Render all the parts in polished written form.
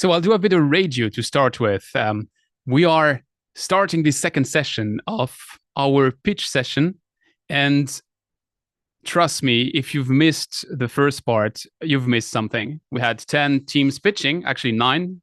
So I'll do a bit of radio to start with. We are starting the second session of our pitch session. And trust me, if you've missed the first part, you've missed something. We had 10 teams pitching, actually nine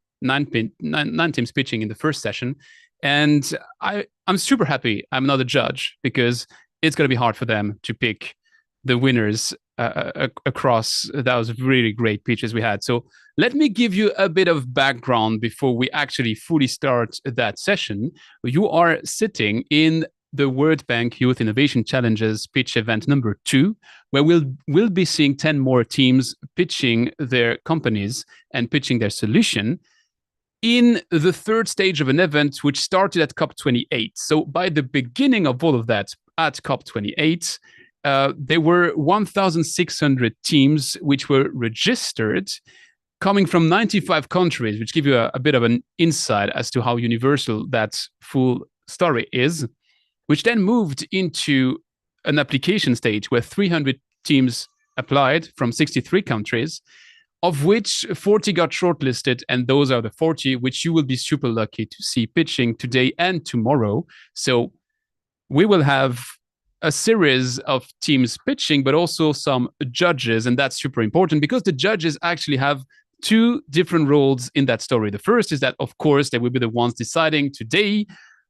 teams pitching in the first session. And I'm super happy I'm not a judge, because it's going to be hard for them to pick the winners across those really great pitches we had. So let me give you a bit of background before we actually fully start that session. You are sitting in the World Bank Youth Innovation Challenges pitch event number 2, where we'll be seeing 10 more teams pitching their companies and pitching their solution in the third stage of an event, which started at COP28. So by the beginning of all of that, at COP28, there were 1,600 teams which were registered, coming from 95 countries, which give you a bit of an insight as to how universal that full story is, which then moved into an application stage where 300 teams applied from 63 countries, of which 40 got shortlisted, and those are the 40 which you will be super lucky to see pitching today and tomorrow. So we will have a series of teams pitching, but also some judges, and that's super important because the judges actually have 2 different roles in that story. The first is that, of course, they will be the ones deciding today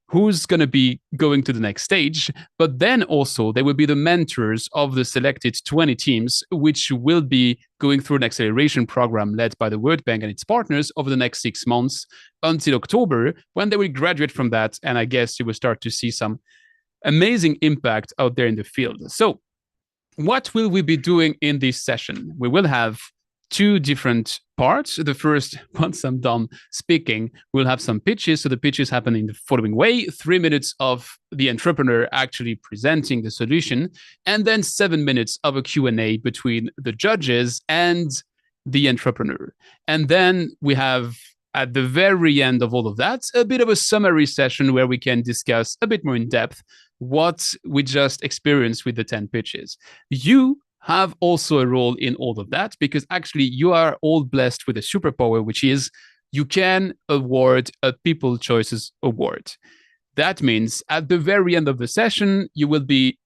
who's going to be going to the next stage, but then also they will be the mentors of the selected 20 teams, which will be going through an acceleration program led by the World Bank and its partners over the next 6 months until October, when they will graduate from that. And I guess you will start to see some amazing impact out there in the field. So what will we be doing in this session? We will have 2 different parts. The first, once I'm done speaking, we'll have some pitches. So the pitches happen in the following way: 3 minutes of the entrepreneur actually presenting the solution, and then 7 minutes of a Q&A between the judges and the entrepreneur. And then we have, at the very end of all of that, a bit of a summary session where we can discuss a bit more in depth what we just experienced with the 10 pitches. You have also a role in all of that, because actually you are all blessed with a superpower, which is you can award a People Choices Award. That means at the very end of the session, you will be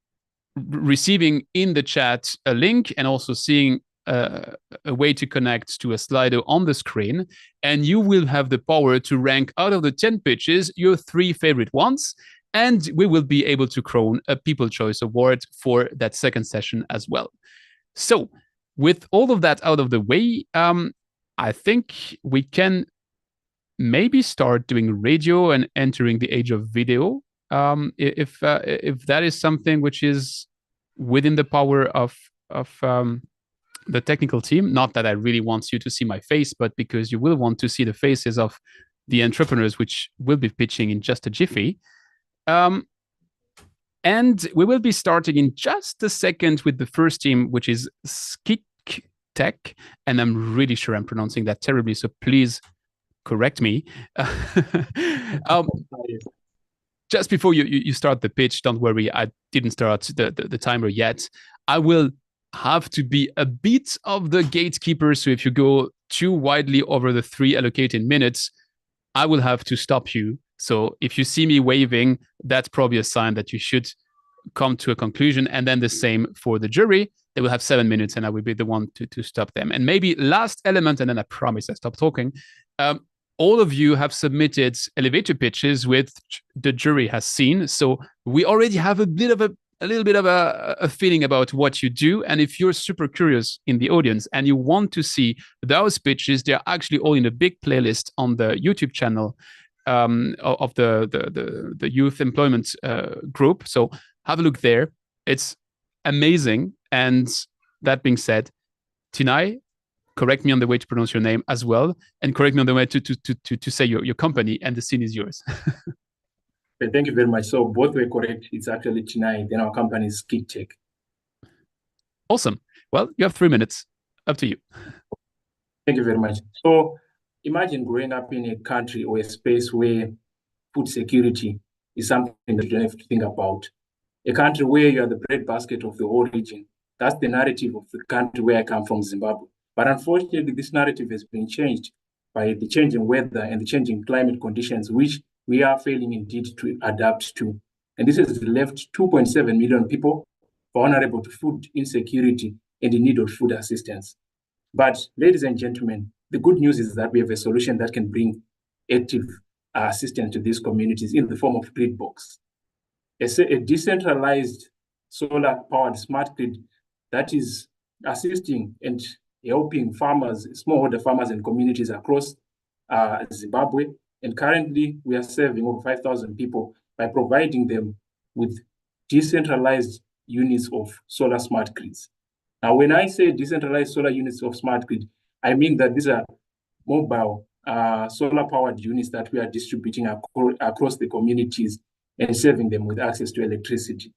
receiving in the chat a link and also seeing a way to connect to a Slido on the screen, and you will have the power to rank out of the 10 pitches your 3 favorite ones, and we will be able to crown a People Choice Award for that second session as well. So with all of that out of the way, I think we can maybe start doing radio and entering the age of video, if that is something which is within the power of the technical team. Not that I really want you to see my face, but because you will want to see the faces of the entrepreneurs, which will be pitching in just a jiffy. And we will be starting in just a second with the first team, which is Skik Tech. And I'm really sure I'm pronouncing that terribly, so please correct me. Just before you start the pitch, don't worry, I didn't start the timer yet. I will have to be a bit of the gatekeeper, so if you go too widely over the 3 allocated minutes, I will have to stop you. So if you see me waving, that's probably a sign that you should come to a conclusion. And then the same for the jury. They will have 7 minutes, and I will be the one to stop them. And maybe last element, and then I promise I stop talking. All of you have submitted elevator pitches which the jury has seen. So we already have a little bit of a feeling about what you do. And if you're super curious in the audience and you want to see those pitches, they're actually all in a big playlist on the YouTube channel of the youth employment group. So have a look there. It's amazing. And that being said, Tinai, correct me on the way to pronounce your name as well, and correct me on the way to say your company, and the scene is yours. Thank you very much. So both were correct. It's actually Tinai, then our company is Skik Tech. Awesome. Well, you have 3 minutes. Up to you. Thank you very much. So imagine growing up in a country or a space where food security is something that you don't have to think about. A country where you are the breadbasket of the whole region. That's the narrative of the country where I come from, Zimbabwe. But unfortunately, this narrative has been changed by the changing weather and the changing climate conditions, which we are failing indeed to adapt to. And this has left 2.7 million people vulnerable to food insecurity and in need of food assistance. But ladies and gentlemen, the good news is that we have a solution that can bring active assistance to these communities in the form of GridBox, a decentralized solar-powered smart grid that is assisting and helping farmers, smallholder farmers and communities across Zimbabwe. And currently, we are serving over 5,000 people by providing them with decentralized units of solar smart grids. Now, when I say decentralized solar units of smart grid, I mean that these are mobile solar-powered units that we are distributing across the communities and serving them with access to electricity.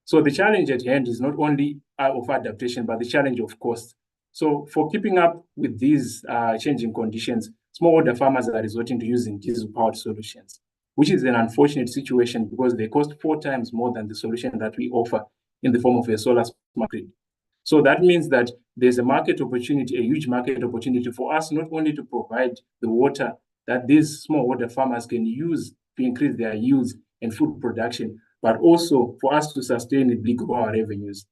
So the challenge at hand is not only of adaptation, but the challenge of cost. So for keeping up with these changing conditions, smallholder farmers are resorting to using diesel-powered solutions, which is an unfortunate situation because they cost 4 times more than the solution that we offer in the form of a solar smart grid. So that means that there's a market opportunity, a huge market opportunity for us, not only to provide the water that these smallholder farmers can use to increase their yields and food production, but also for us to sustainably grow our revenues.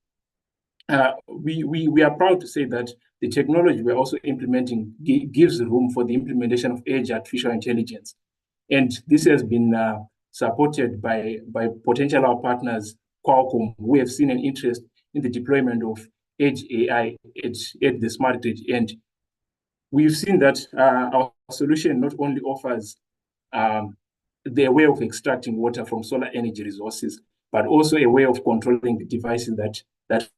We are proud to say that the technology we're also implementing gives room for the implementation of edge artificial intelligence. And this has been supported by potential our partners, Qualcomm, who have seen an interest in the deployment of edge AI at the smart grid. And we've seen that our solution not only offers the way of extracting water from solar energy resources, but also a way of controlling the devices that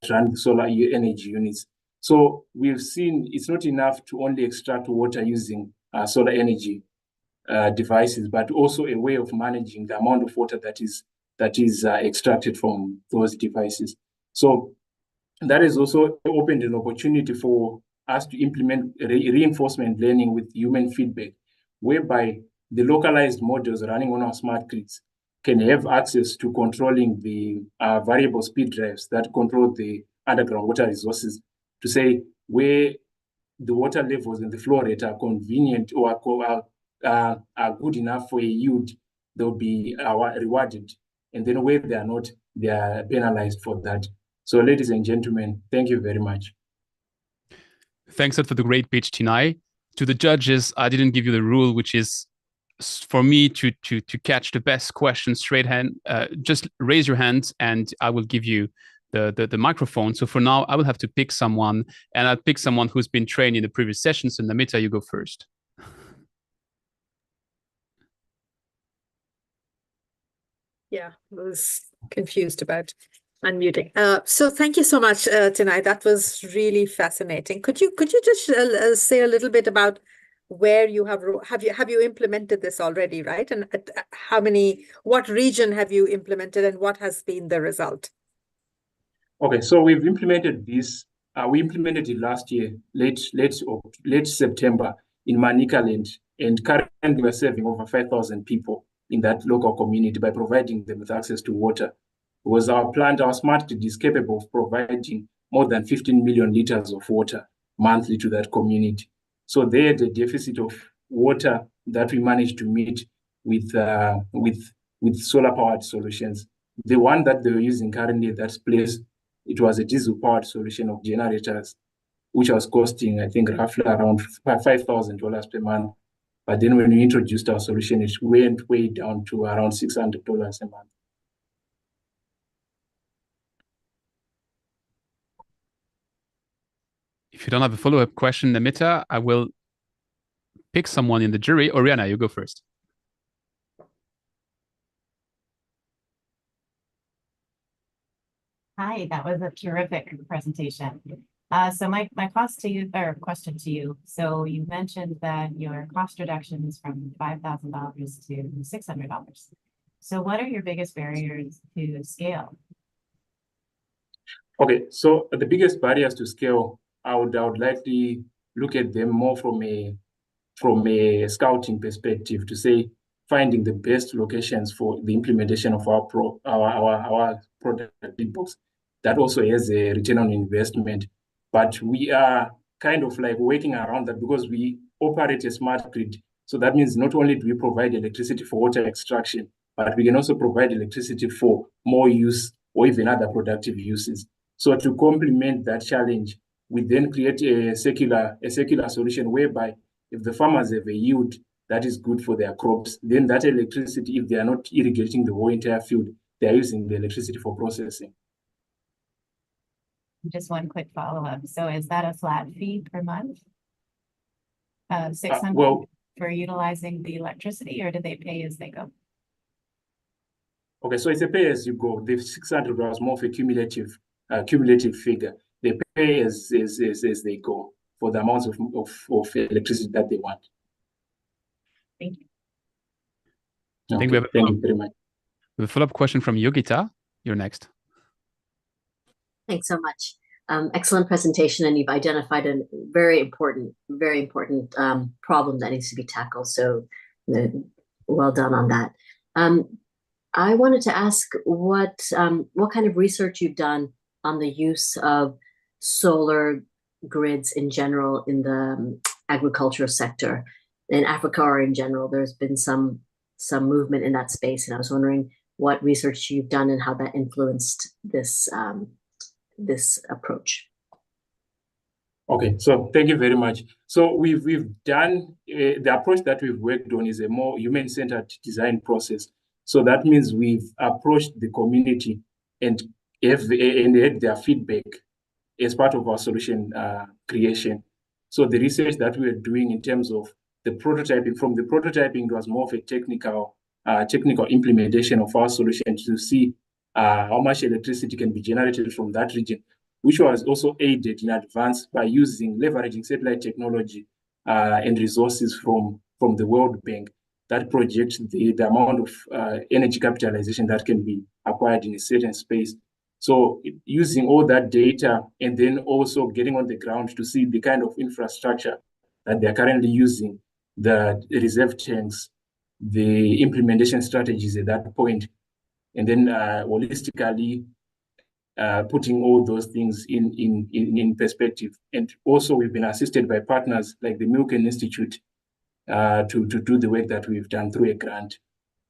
run the solar energy units. So we've seen it's not enough to only extract water using solar energy devices, but also a way of managing the amount of water that is extracted from those devices. So that has also opened an opportunity for us to implement reinforcement learning with human feedback, whereby the localized models running on our smart grids can have access to controlling the variable speed drives that control the underground water resources to say where the water levels and the flow rate are convenient or are good enough for a yield, they'll be rewarded. And then where they are not, they are penalized for that. So, ladies and gentlemen, thank you very much. Thanks for the great pitch, Tinai. To the judges, I didn't give you the rule, which is for me to catch the best question straight hand. Just raise your hand and I will give you the microphone. So for now, I will have to pick someone, and I'll pick someone who's been trained in the previous sessions. So Namita, you go first. Yeah, I was confused about unmuting. So thank you so much, Tinai. That was really fascinating. Could you just say a little bit about where you have you implemented this already, right? And what region have you implemented, and what has been the result? Okay, so we've implemented this. We implemented it last year, late September in Manicaland, and currently we're serving over 5,000 people in that local community by providing them with access to water. Because our smart grid is capable of providing more than 15 million liters of water monthly to that community. So they had a deficit of water that we managed to meet with solar-powered solutions. The one that they were using currently at that place, it was a diesel-powered solution of generators, which was costing, I think, roughly around $5,000 per month. But then when we introduced our solution, it went way down to around $600 a month. If you don't have a follow-up question, Namita, I will pick someone in the jury. Oriana, you go first. Hi, that was a terrific presentation. So my question to you. So you mentioned that your cost reduction is from $5,000 to $600. So what are your biggest barriers to scale? Okay, so the biggest barriers to scale, I would likely look at them more from a scouting perspective to say finding the best locations for the implementation of our product GridBox that also has a return on investment. But we are kind of like working around that because we operate a smart grid. So that means not only do we provide electricity for water extraction, but we can also provide electricity for more use or even other productive uses. So to complement that challenge, we then create a circular solution whereby if the farmers have a yield that is good for their crops, then that electricity, if they are not irrigating the whole entire field, they are using the electricity for processing. Just one quick follow-up. So is that a flat fee per month? 600 well, for utilizing the electricity, or do they pay as they go? Okay, so it's a pay as you go. The 600 was more of a cumulative figure. They pay as they go for the amounts of electricity that they want. Thank you. I think we have Thank you very much. a follow-up question from Yogita. You're next. Thanks so much. Excellent presentation, and you've identified a very important problem that needs to be tackled. So well done on that. I wanted to ask what kind of research you've done on the use of solar grids in general in the agricultural sector in Africa or in general. There's been some movement in that space, and I was wondering what research you've done and how that influenced this approach. Okay, so thank you very much. So we've done the approach that we've worked on is a more human-centered design process. So that means we've approached the community and had their feedback as part of our solution creation. So the research that we were doing in terms of the prototyping, from the prototyping, it was more of a technical implementation of our solution to see how much electricity can be generated from that region, which was also aided in advance by leveraging satellite technology and resources from the World Bank that projects the amount of energy capitalization that can be acquired in a certain space. So using all that data and then also getting on the ground to see the kind of infrastructure that they're currently using, the reserve tanks, the implementation strategies at that point, and then holistically putting all those things in perspective. And also we've been assisted by partners like the Milken Institute to do the work that we've done through a grant.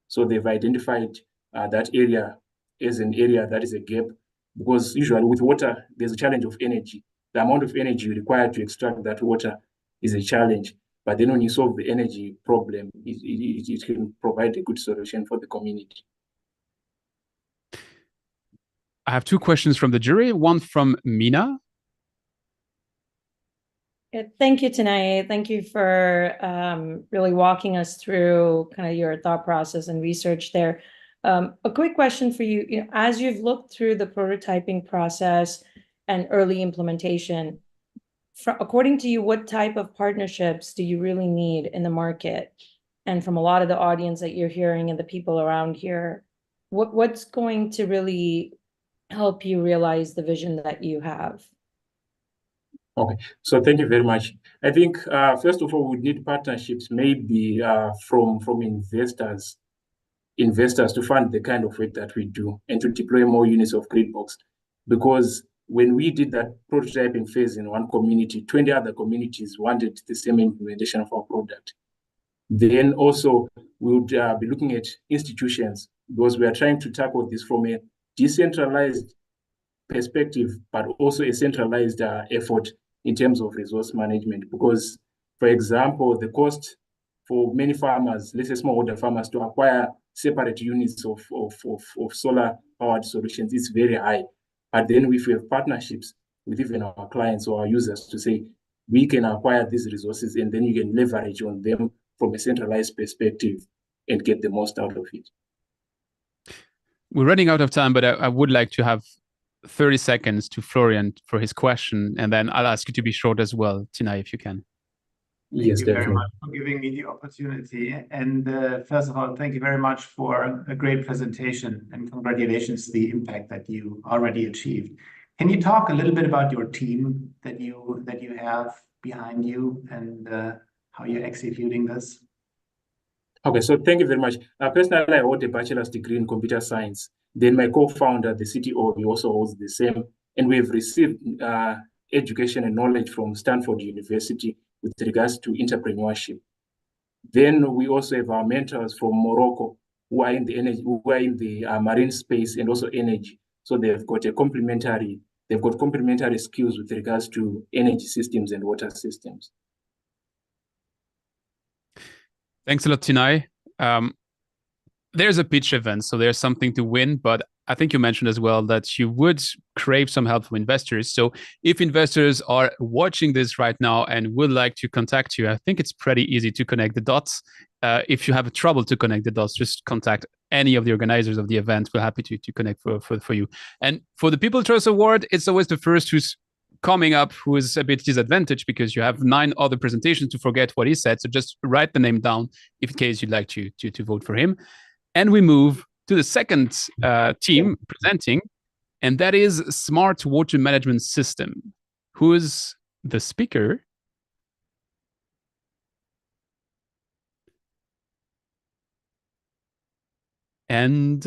So they've identified that area as an area that is a gap, because usually with water, there's a challenge of energy. The amount of energy required to extract that water is a challenge. But then when you solve the energy problem, it can provide a good solution for the community. I have two questions from the jury, one from Mina. Thank you, Tanay. Thank you for really walking us through kind of your thought process and research there. A quick question for you. As you've looked through the prototyping process and early implementation, according to you, what type of partnerships do you really need in the market? And from a lot of the audience that you're hearing and the people around here, what's going to really help you realize the vision that you have? Okay, so thank you very much. I think first of all, we need partnerships, maybe from investors to fund the kind of work that we do and to deploy more units of Gridbox. Because when we did that prototyping phase in one community, 20 other communities wanted the same implementation of our product. Then also we would be looking at institutions, because we are trying to tackle this from a decentralized perspective, but also a centralized effort in terms of resource management. Because, for example, the cost for many farmers, let's say smallholder farmers, to acquire separate units of solar powered solutions is very high. But then if we have partnerships with even our clients or our users to say, we can acquire these resources and then you can leverage on them from a centralized perspective and get the most out of it. We're running out of time, but I would like to have 30 seconds to Florian for his question, and then I'll ask you to be short as well, Tina, if you can. Yes, Thank you very definitely. much for giving me the opportunity. And first of all, thank you very much for a great presentation, and congratulations to the impact that you already achieved. Can you talk a little bit about your team that you have behind you and how you're executing this? Okay, so thank you very much. Personally, I hold a bachelor's degree in computer science. Then my co-founder, the CTO, he also holds the same. And we've received education and knowledge from Stanford University, with regards to entrepreneurship. Then we also have our mentors from Morocco who are in the energy, who are in the marine space and also energy. So they've got complementary skills with regards to energy systems and water systems. Thanks a lot, Tinai. There's a pitch event, so there's something to win, but I think you mentioned as well that you would crave some help from investors. So if investors are watching this right now and would like to contact you, I think it's pretty easy to connect the dots. If you have trouble to connect the dots, just contact any of the organizers of the event. We're happy to connect for you. And for the People Trust Award, it's always the first who's coming up who is a bit disadvantaged because you have 9 other presentations to forget what he said. So just write the name down if in case you'd like to vote for him. And we move to the second team presenting, and that is Smart Water Management System. Who is the speaker? And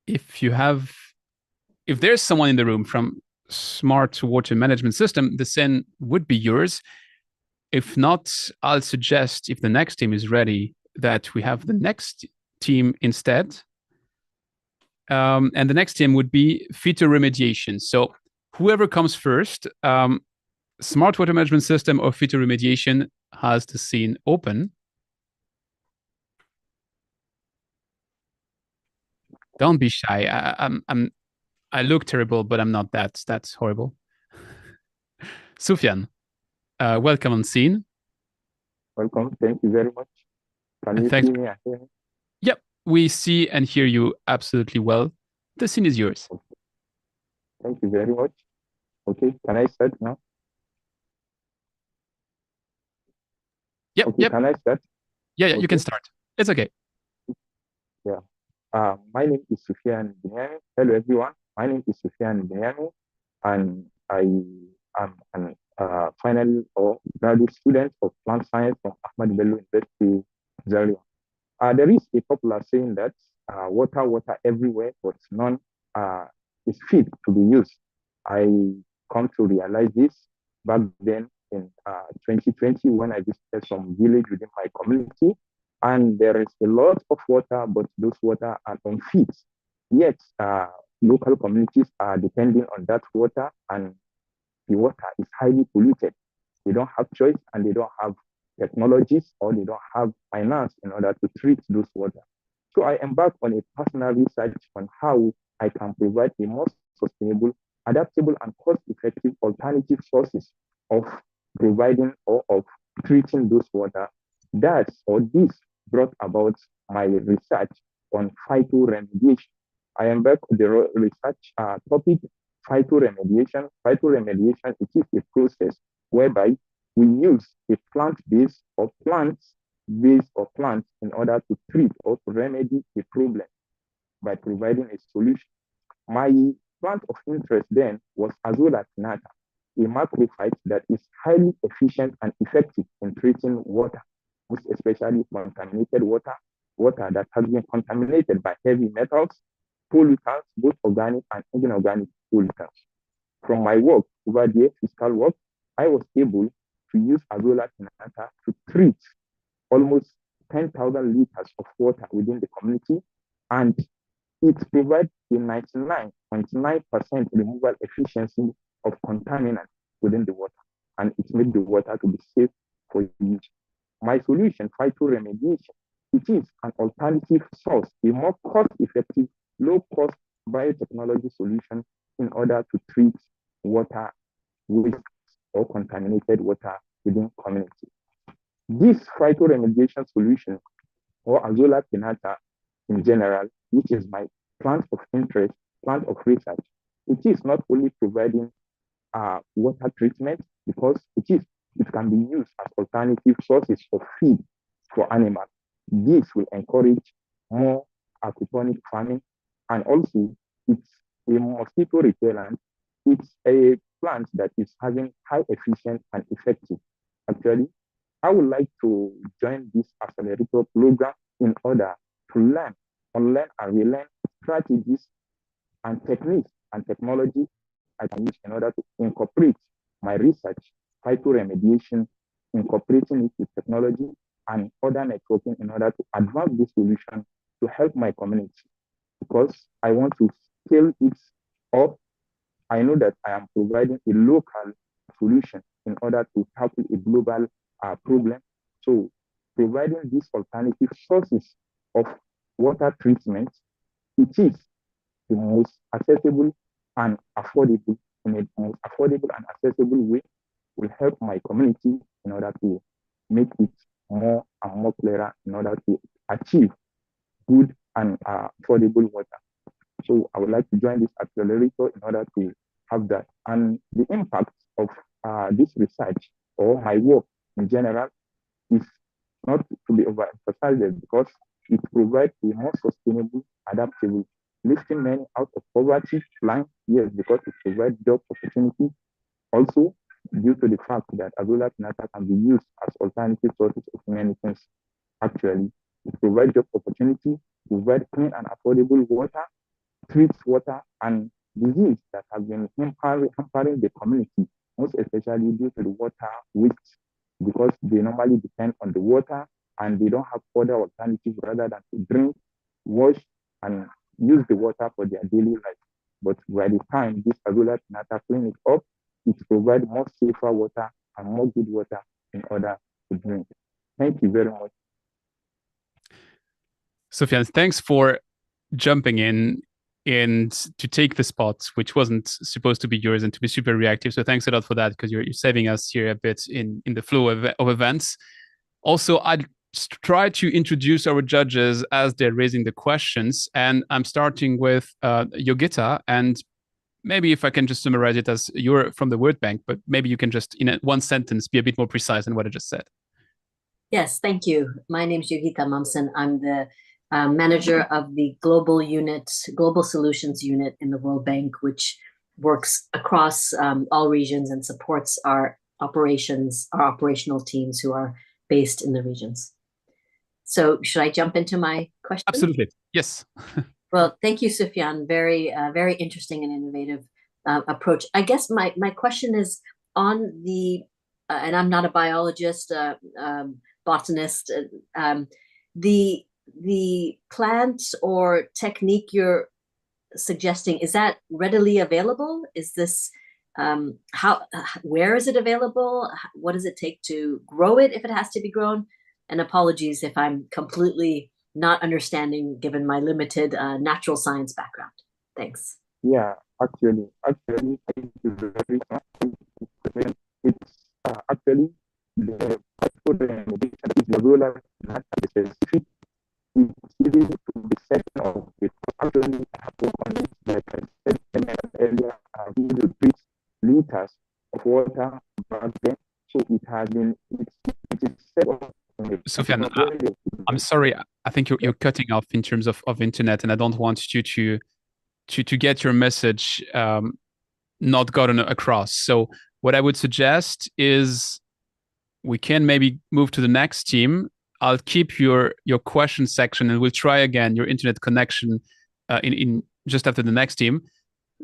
if there's someone in the room from Smart Water Management System, the scene would be yours. If not, I'll suggest, if the next team is ready, that we have the next team instead. And the next team would be phytoremediation. So whoever comes first, Smart Water Management System or phytoremediation, has the scene open. Don't be shy. I look terrible, but I'm not that's horrible. Sufyan, welcome on scene. Welcome. Thank you very much. Can you see me and hear me? Yep, we see and hear you absolutely well. The scene is yours. Okay. Thank you very much. Okay, can I start now? Yep, okay, yep. Can I start? Yeah, okay. You can start. It's okay. Yeah. My name is Sufyan Binyami. Hello, everyone. My name is Sufyan Binyami, and I am an final or graduate student of plant science from Ahmadu Bello University, Zaria. There is a popular saying that water everywhere, but none is fit to be used. I come to realize this back then in 2020 when I visited some village within my community, and there is a lot of water, but those water are unfit. Yet local communities are depending on that water, and the water is highly polluted. They don't have choice, and they don't have technologies, or they don't have finance in order to treat those water. So I embarked on a personal research on how I can provide a more sustainable, adaptable, and cost-effective alternative sources of providing or of treating those water. This brought about my research on phytoremediation. I embarked on the research topic phytoremediation. Phytoremediation, it is a process whereby we use a plant-based or plants-based or plants in order to treat or to remedy a problem by providing a solution. My plant of interest then was Azolla pinnata, a macrophyte that is highly efficient and effective in treating water, most especially contaminated water that has been contaminated by heavy metals, pollutants, both organic and inorganic pollutants. From my work over there, physical work, I was able to use Azolla pinnata to treat almost 10,000 liters of water within the community, and it provides a 99.9% removal efficiency of contaminants within the water, and it made the water to be safe for use. My solution, phytoremediation, it is an alternative source, a more cost-effective, low-cost biotechnology solution in order to treat water waste or contaminated water within community. This phytoremediation solution, or Azolla pinnata in general, which is my plant of interest, plant of research, it is not only providing water treatment, because it can be used as alternative sources of feed for animals. This will encourage more aquaponic farming, and also it's a mosquito repellent. It's a plant that is having high efficient and effective. Actually, I would like to join this accelerator program in order to learn and relearn strategies and techniques and technology I can use in order to incorporate my research, phytoremediation, incorporating it with technology and other networking in order to advance this solution to help my community. Because I want to scale it up, I know that I am providing a local solution in order to tackle a global problem. So providing these alternative sources of water treatment, it is the most accessible and affordable, in a most affordable and accessible way, will help my community in order to make it more and more clearer in order to achieve good and affordable water. So I would like to join this accelerator in order to have that. And the impact of this research or my work in general is not to be overemphasized because it provides a more sustainable, adaptable, lifting many out of poverty line, yes, because it provides job opportunity. Also, due to the fact that Azolla Pinata can be used as alternative sources of many things. Actually, it provides job opportunity, provides clean and affordable water, treats water and disease that have been hampering the community, most especially due to the water waste, because they normally depend on the water and they don't have other alternatives rather than to drink, wash, and use the water for their daily life. But by the time this Azolla Pinata clean it up, it provides more safer water and more good water in order to drink. Thank you very much. Soufiane, thanks for jumping in and to take the spot, which wasn't supposed to be yours, and to be super reactive. So thanks a lot for that, because you're saving us here a bit in the flow of events. Also, I'd try to introduce our judges as they're raising the questions. And I'm starting with Yogita. And maybe if I can just summarize it as you're from the World Bank, but maybe you can just, in one sentence, be a bit more precise than what I just said. Yes, thank you. My name is Yogita Mamsen. I'm the manager of the Global Solutions Unit in the World Bank, which works across all regions and supports our operational teams who are based in the regions. So should I jump into my question? Absolutely, yes. Well, thank you, Soufiane. Very, very interesting and innovative approach. I guess my question is on the, and I'm not a biologist, botanist, the plant or technique you're suggesting, is that readily available? Is this, where is it available? What does it take to grow it if it has to be grown? And apologies if I'm completely not understanding given my limited natural science background. Thanks. Yeah, actually, it's actually the Azolla specific. It's easy to be set of it. Actually, like I said earlier, we will treat liters of water back then. So it has been, it is set up. Soufiane, I'm sorry. I think you're cutting off in terms of internet, and I don't want you to get your message not gotten across. So what I would suggest is we can maybe move to the next team. I'll keep your question section, and we'll try again your internet connection in just after the next team.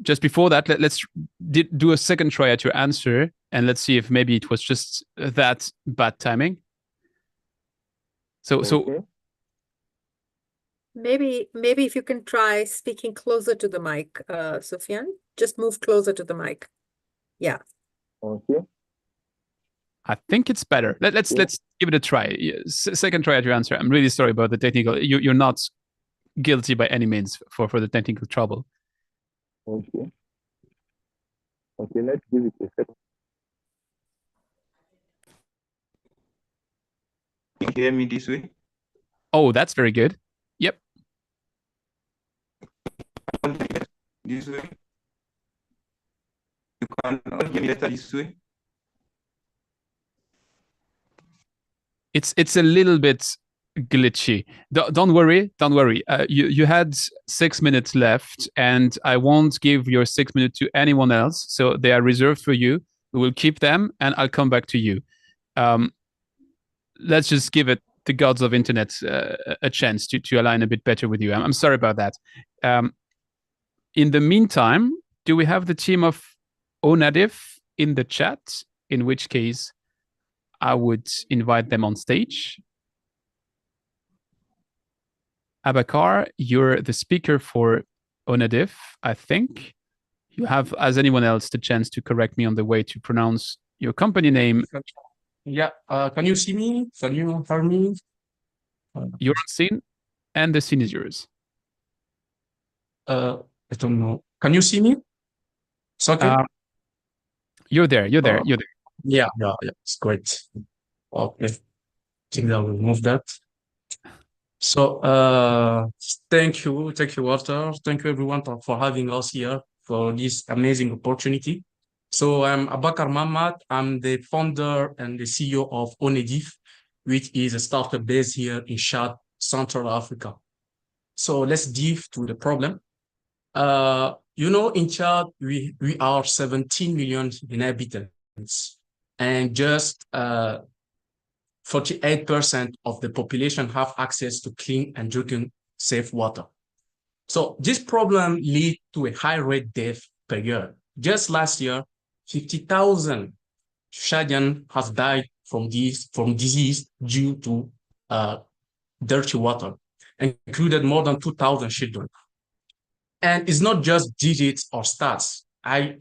Just before that, let's do a second try at your answer, and let's see if maybe it was just that bad timing. So maybe if you can try speaking closer to the mic, Soufiane, just move closer to the mic. Yeah. Okay. I think it's better. Let's give it a try. Second try at your answer. I'm really sorry about the technical. You're not guilty by any means for the technical trouble. Okay. Okay, let's give it a second. Can you hear me this way? Oh, that's very good. Yep. This way. You can hear me better this way. It's a little bit glitchy. Don't worry. You had 6 minutes left, and I won't give your 6 minutes to anyone else. So they are reserved for you. We will keep them, and I'll come back to you. Let's just give it the gods of internet a chance to align a bit better with you. I'm sorry about that. In the meantime, do we have the team of ONADIF in the chat, in which case I would invite them on stage. Abakar, you're the speaker for Onedif, I think. You have, as anyone else, the chance to correct me on the way to pronounce your company name. Yeah, can you see me? Can you hear me? You're on scene, and the scene is yours. I don't know. Can you see me? It's okay. You're there. You're there. You're there. Yeah, it's great. Okay, I think I will remove that. So, thank you, Walter. Thank you, everyone, for having us here for this amazing opportunity. So, I'm Abakar Mamad. I'm the founder and the CEO of Onedif, which is a startup based here in Chad, Central Africa. So, let's dive to the problem. In Chad, we are 17 million inhabitants, and just 48% of the population have access to clean and drinking safe water. So this problem leads to a high rate death per year. Just last year, 50,000 Chadians have died from disease due to dirty water, included more than 2,000 children. And it's not just digits or stats. I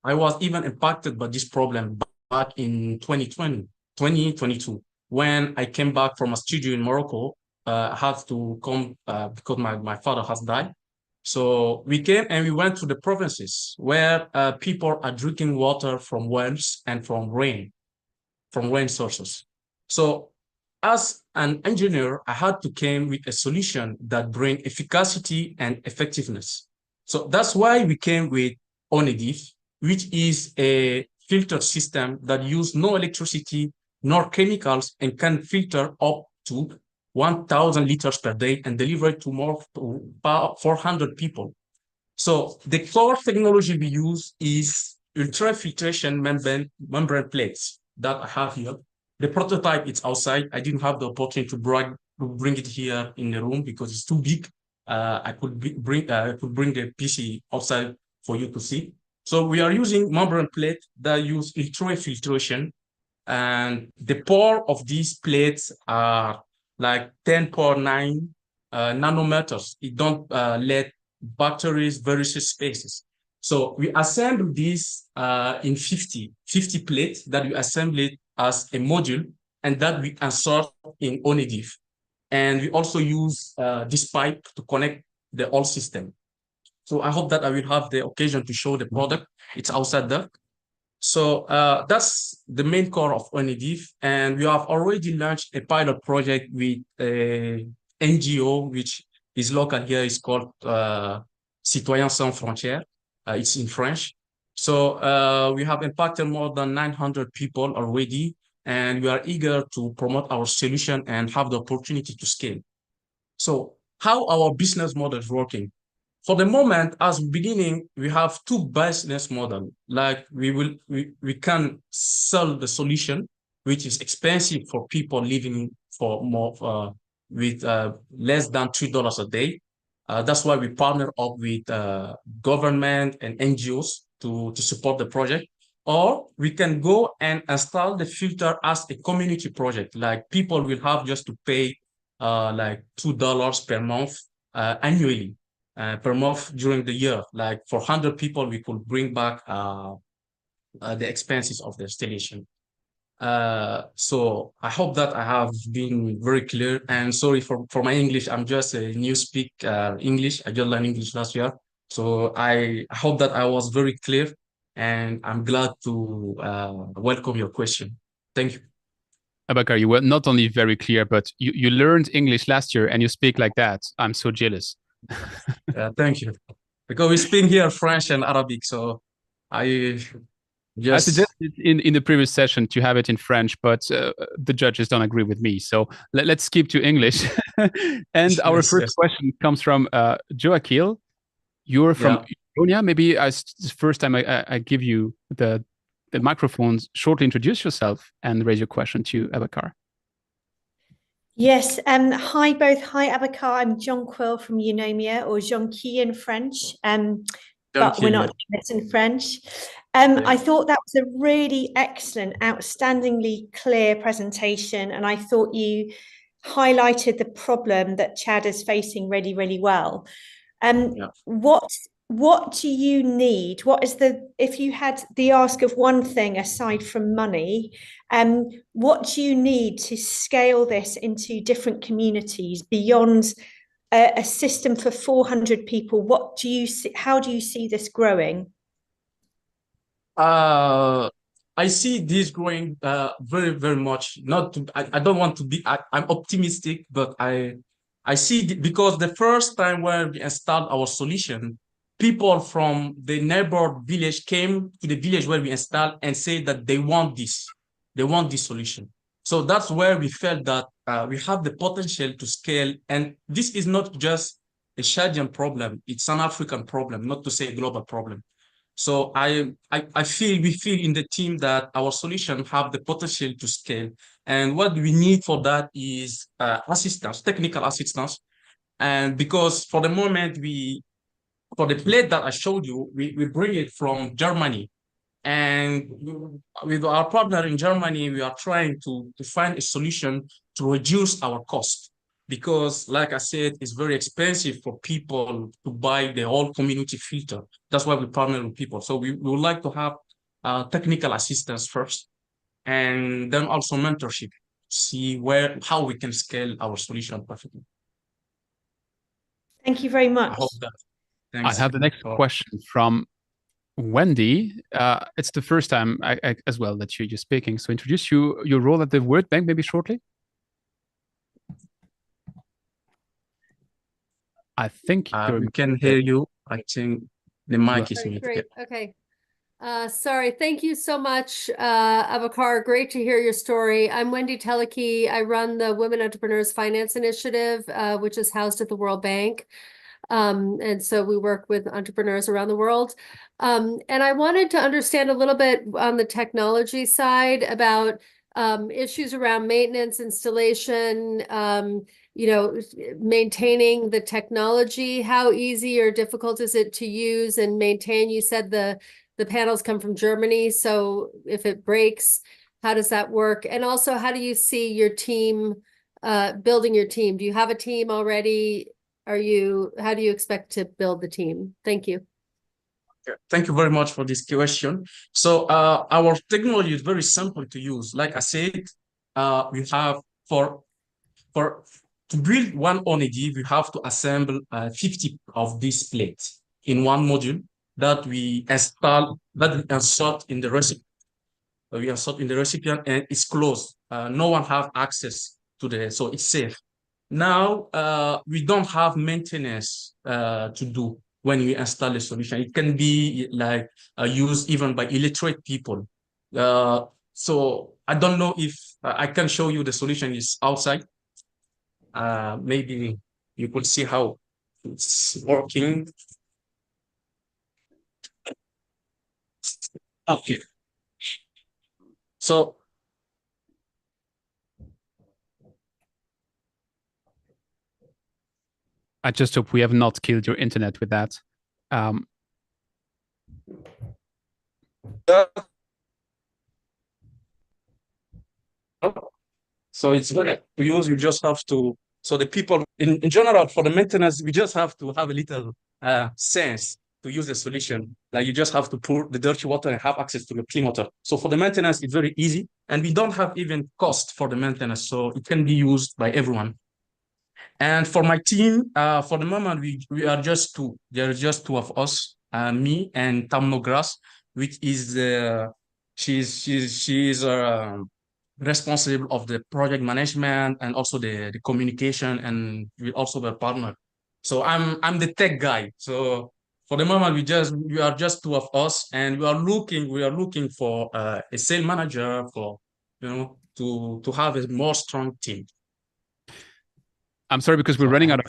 was even impacted by this problem back in 2022, when I came back from a studio in Morocco. I had to come because my father has died. So we came and we went to the provinces where people are drinking water from wells and from rain sources. So as an engineer, I had to come with a solution that brings efficacy and effectiveness. So that's why we came with Onedif, which is a filter system that uses no electricity nor chemicals and can filter up to 1,000 liters per day and deliver it to 400 people. So the core technology we use is ultrafiltration membrane plates that I have here. The prototype is outside. I didn't have the opportunity to bring it here in the room because it's too big. I could bring the PC outside for you to see. So we are using membrane plate that use ultrafiltration, and the pore of these plates are like 10⁹ nanometers. It don't let bacteria, viruses, spaces. So we assemble this in 50 plates that we assemble it as a module, and that we insert in Onedif. And we also use this pipe to connect the whole system. So I hope that I will have the occasion to show the product. It's outside there. So that's the main core of Onedif. And we have already launched a pilot project with a NGO, which is local here. It's called Citoyens Sans Frontières. It's in French. So we have impacted more than 900 people already, and we are eager to promote our solution and have the opportunity to scale. So how our business model is working? For the moment, as beginning, we have two business models. Like we can sell the solution, which is expensive for people living for more with less than $3 a day. That's why we partner up with government and NGOs to support the project. Or we can go and install the filter as a community project. Like people will have just to pay like $2 per month annually. Per month during the year. Like for 100 people, we could bring back the expenses of the installation. So I hope that I have been very clear, and sorry for my English. I'm just a new speak English. I just learned English last year. So I hope that I was very clear, and I'm glad to welcome your question. Thank you. Abakar, you were not only very clear, but you learned English last year and you speak like that. I'm so jealous. Thank you. Because we speak here French and Arabic, so I suggested in the previous session to have it in French, but the judges don't agree with me. So let's skip to English. And our first question comes from Joaquil. You're from Estonia. Maybe the first time I give you the microphone, shortly introduce yourself and raise your question to Abakar. Yes, hi both. Hi Abakar, I'm Jonquil from Eunomia, or Jonqui in French. but we're hear not you. doing this in French. Yeah. I thought that was a really excellent, outstandingly clear presentation, and I thought you highlighted the problem that Chad is facing really, really well. Yeah. What do you need? What is if you had the ask of one thing aside from money, what do you need to scale this into different communities beyond a system for 400 people? What do you see? How do you see this growing? I see this growing very, very much. I don't want to be, I'm optimistic, but I see because the first time when we installed our solution, people from the neighbor village came to the village where we installed and said that they want this solution. So that's where we felt that we have the potential to scale. And this is not just a Chadian problem, it's an African problem, not to say a global problem. So we feel in the team that our solution have the potential to scale. And what we need for that is assistance, technical assistance. And because for the moment, for the plate that I showed you, we bring it from Germany. And with our partner in Germany, we are trying to find a solution to reduce our cost. Because like I said, it's very expensive for people to buy the whole community filter. That's why we partner with people. So we would like to have technical assistance first, and then also mentorship, see how we can scale our solution perfectly. Thank you very much. I hope that. Thanks. I have the next question from Wendy. It's the first time as well that you're speaking. So introduce your role at the World Bank maybe shortly. I think we can hear you. I think the mic is muted. Great. Okay. Sorry. Thank you so much, Abakar. Great to hear your story. I'm Wendy Teleki. I run the Women Entrepreneurs Finance Initiative, which is housed at the World Bank. And so we work with entrepreneurs around the world. And I wanted to understand a little bit on the technology side about issues around maintenance, installation, maintaining the technology. How easy or difficult is it to use and maintain? You said the panels come from Germany, so if it breaks, how does that work? And also, how do you see your team building your team? Do you have a team already? How do you expect to build the team? Thank you. Thank you very much for this question. So our technology is very simple to use. Like I said, we have to build one ONED, we have to assemble 50 of these plates in one module that we insert in the recipient. We insert in the recipient and it's closed. No one have access to so it's safe. Now, we don't have maintenance to do when we install the solution. It can be like used even by illiterate people. So I don't know if I can show you the solution is outside. Maybe you could see how it's working. Okay. So I just hope we have not killed your internet with that. So it's very to use. You just have to. So the people in general for the maintenance, we just have to have a little sense to use the solution. Like you just have to pour the dirty water and have access to the clean water. So for the maintenance, it's very easy, and we don't have even cost for the maintenance, so it can be used by everyone. And for my team, for the moment, we are just two. There are just two of us, me and Tamno Grass, which is she's responsible of the project management and also the communication, and we also the partner. So I'm the tech guy. So for the moment, we are just two of us, and we are looking for a sales manager for to have a more strong team. I'm sorry, because we're running out of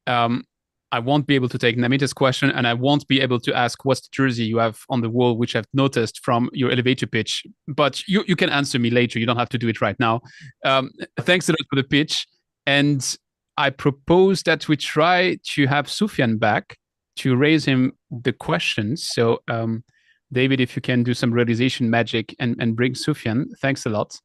time. I won't be able to take Namita's question, and I won't be able to ask what's the jersey you have on the wall, which I've noticed from your elevator pitch. But you can answer me later. You don't have to do it right now. Thanks a lot for the pitch. And I propose that we try to have Sufyan back to raise him the questions. So David, if you can do some realization magic and bring Sufyan, thanks a lot.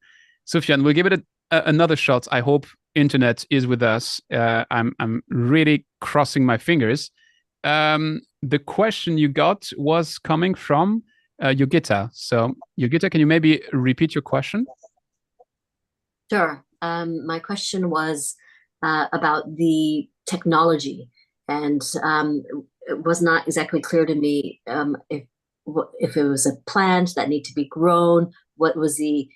Sufyan, we'll give it another shot. I hope internet is with us. I'm really crossing my fingers. The question you got was coming from Yogita. So Yogita, can you maybe repeat your question? Sure. My question was about the technology, and it was not exactly clear to me if it was a plant that need to be grown, what was the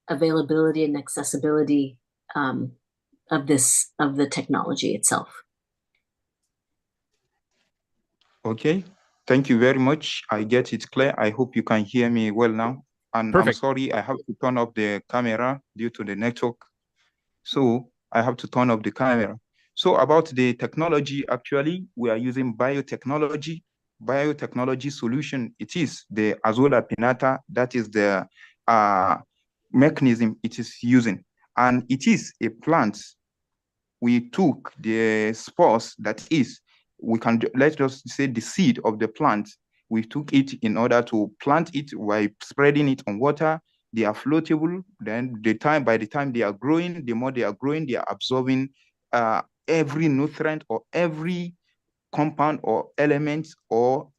availability and accessibility of the technology itself. Okay, thank you very much. I get it clear. I hope you can hear me well now. And Perfect. I'm sorry, I have to turn off the camera due to the network. So I have to turn off the camera. So about the technology, actually, we are using biotechnology solution. It is the Azolla pinnata. That is the mechanism it is using. And it is a plant. We took the spores, that is, let's just say the seed of the plant. We took it in order to plant it by spreading it on water. They are floatable. Then by the time they are growing, the more they are growing, they are absorbing every nutrient or every compound or element or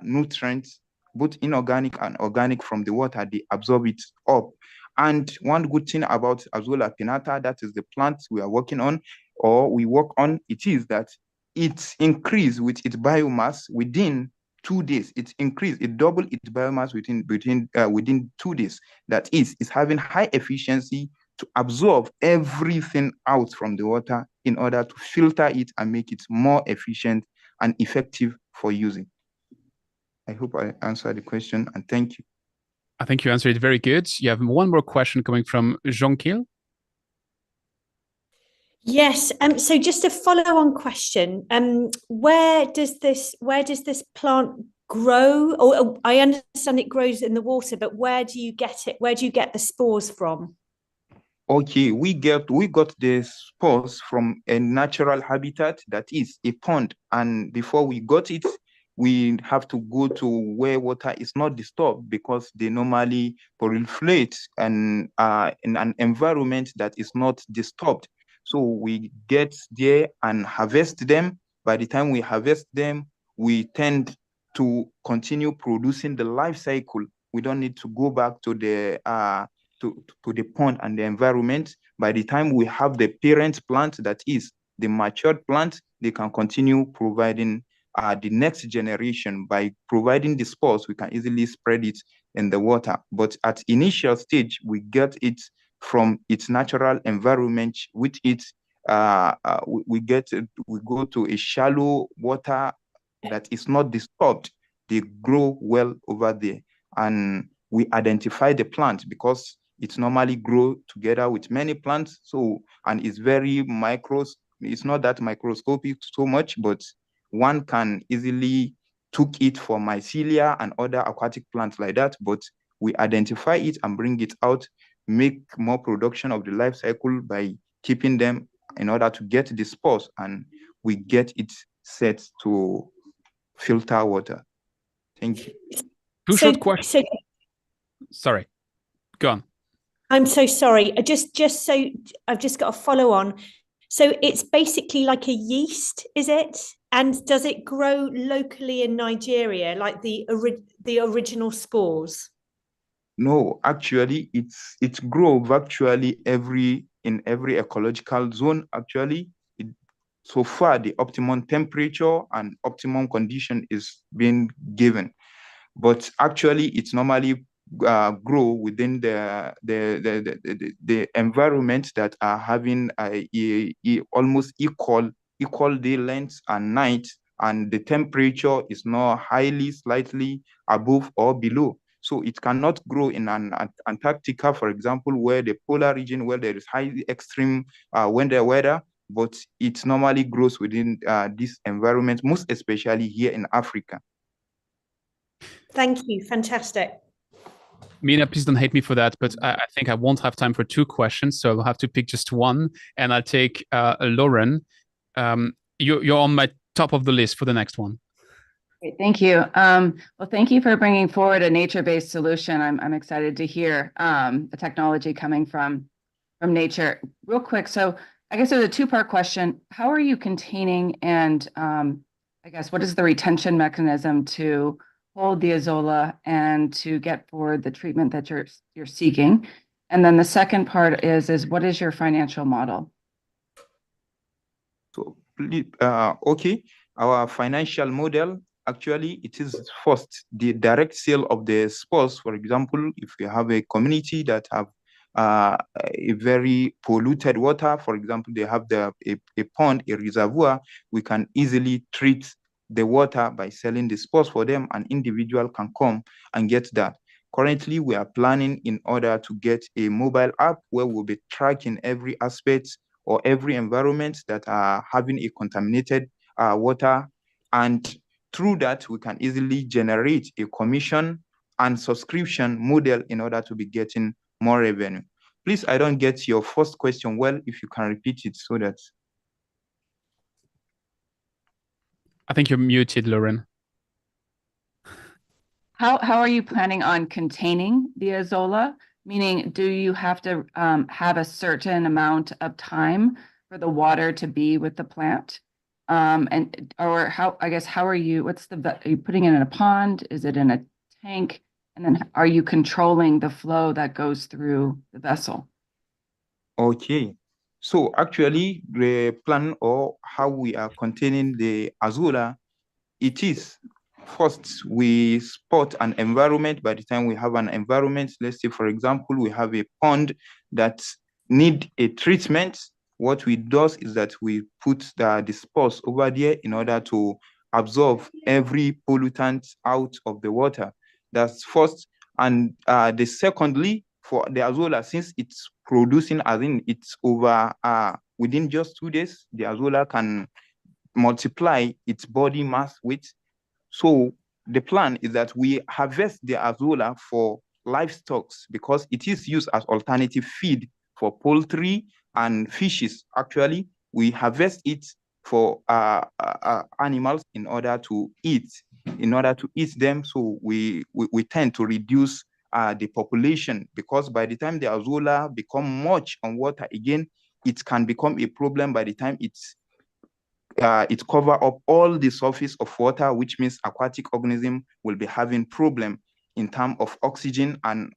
nutrients, both inorganic and organic, from the water. They absorb it up. And one good thing about Azolla pinnata, that is the plant we are working on, or we work on, it is that it increased with its biomass within 2 days. It doubled its biomass within 2 days. That is, it's having high efficiency to absorb everything out from the water in order to filter it and make it more efficient and effective for using. I hope I answered the question, and thank you. I think you answered it very good. You have one more question coming from Jean-Kil. Yes. So just a follow-on question. Where does this plant grow? Or I understand it grows in the water, but where do you get it? Where do you get the spores from? Okay, we got the spores from a natural habitat, that is a pond. And before we got it, we have to go to where water is not disturbed, because they normally proliferate in an environment that is not disturbed. So we get there and harvest them. By the time we harvest them, we tend to continue producing the life cycle. We don't need to go back to the pond and the environment. By the time we have the parent plant, that is the matured plant, they can continue providing the next generation. By providing the spores, we can easily spread it in the water. But at initial stage, we get it from its natural environment. With it, we go to a shallow water that is not disturbed. They grow well over there, and we identify the plant because it normally grow together with many plants. So, and it's very it's not that microscopic so much, but one can easily took it for mycelia and other aquatic plants like that. But we identify it and bring it out, make more production of the life cycle by keeping them in order to get the spores, and we get it set to filter water. Thank you. Two short questions. Sorry, go on. I'm so sorry. Just so I've just got a follow on. So it's basically like a yeast, is it? And does it grow locally in Nigeria, like the original spores? No, actually, it grows virtually in every ecological zone. Actually, so far the optimum temperature and optimum condition is being given, but actually it's normally grow within the environment that are having almost equal day length and night, and the temperature is not slightly above or below. So it cannot grow in Antarctica, for example, where the polar region, where there is highly extreme weather, but it normally grows within this environment, most especially here in Africa. Thank you. Fantastic. Mina, please don't hate me for that, but I think I won't have time for two questions, so I'll have to pick just one, and I'll take Lauren. You're on my top of the list for the next one. Great, thank you. Well, thank you for bringing forward a nature-based solution. I'm excited to hear the technology coming from nature. Real quick, so I guess there's a two-part question. How are you containing and I guess what is the retention mechanism to hold the Azolla and to get forward the treatment that you're seeking? And then the second part is what is your financial model? So, okay, our financial model, actually, it is first the direct sale of the spores. For example, if you have a community that have a very polluted water, for example, they have a pond, a reservoir, we can easily treat the water by selling the spores for them. An individual can come and get that. Currently, we are planning in order to get a mobile app where we'll be tracking every aspect or every environment that are having a contaminated water. And through that, we can easily generate a commission and subscription model in order to be getting more revenue. Please, I don't get your first question well, if you can repeat it so that. I think you're muted, Lauren. How are you planning on containing the Azolla? Meaning, do you have to have a certain amount of time for the water to be with the plant? Or how are you, are you putting it in a pond? Is it in a tank? And then are you controlling the flow that goes through the vessel? Okay. So actually, the plan or how we are containing the Azolla, it is first we spot an environment. By the time we have an environment, let's say, for example, we have a pond that need a treatment. What we do is that we put the spores over there in order to absorb every pollutant out of the water. That's first. And the secondly, for the Azolla, since it's producing, as in it's over within just 2 days, the Azolla can multiply its body mass weight. So the plan is that we harvest the Azolla for livestock because it is used as alternative feed for poultry and fishes. Actually, we harvest it for animals in order to eat them. So we tend to reduce the population, because by the time the Azolla become much on water again, it can become a problem by the time it cover up all the surface of water, which means aquatic organism will be having problem in terms of oxygen and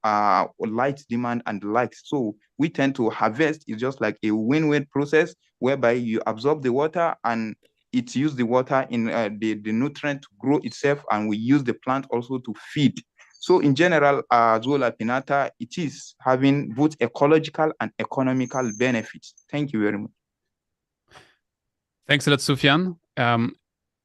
light demand and the like. So we tend to harvest. It's just like a win-win process whereby you absorb the water and it use the water in the nutrient to grow itself, and we use the plant also to feed. So in general, Azolla pinnata, it is having both ecological and economical benefits. Thank you very much. Thanks a lot, Sufyan.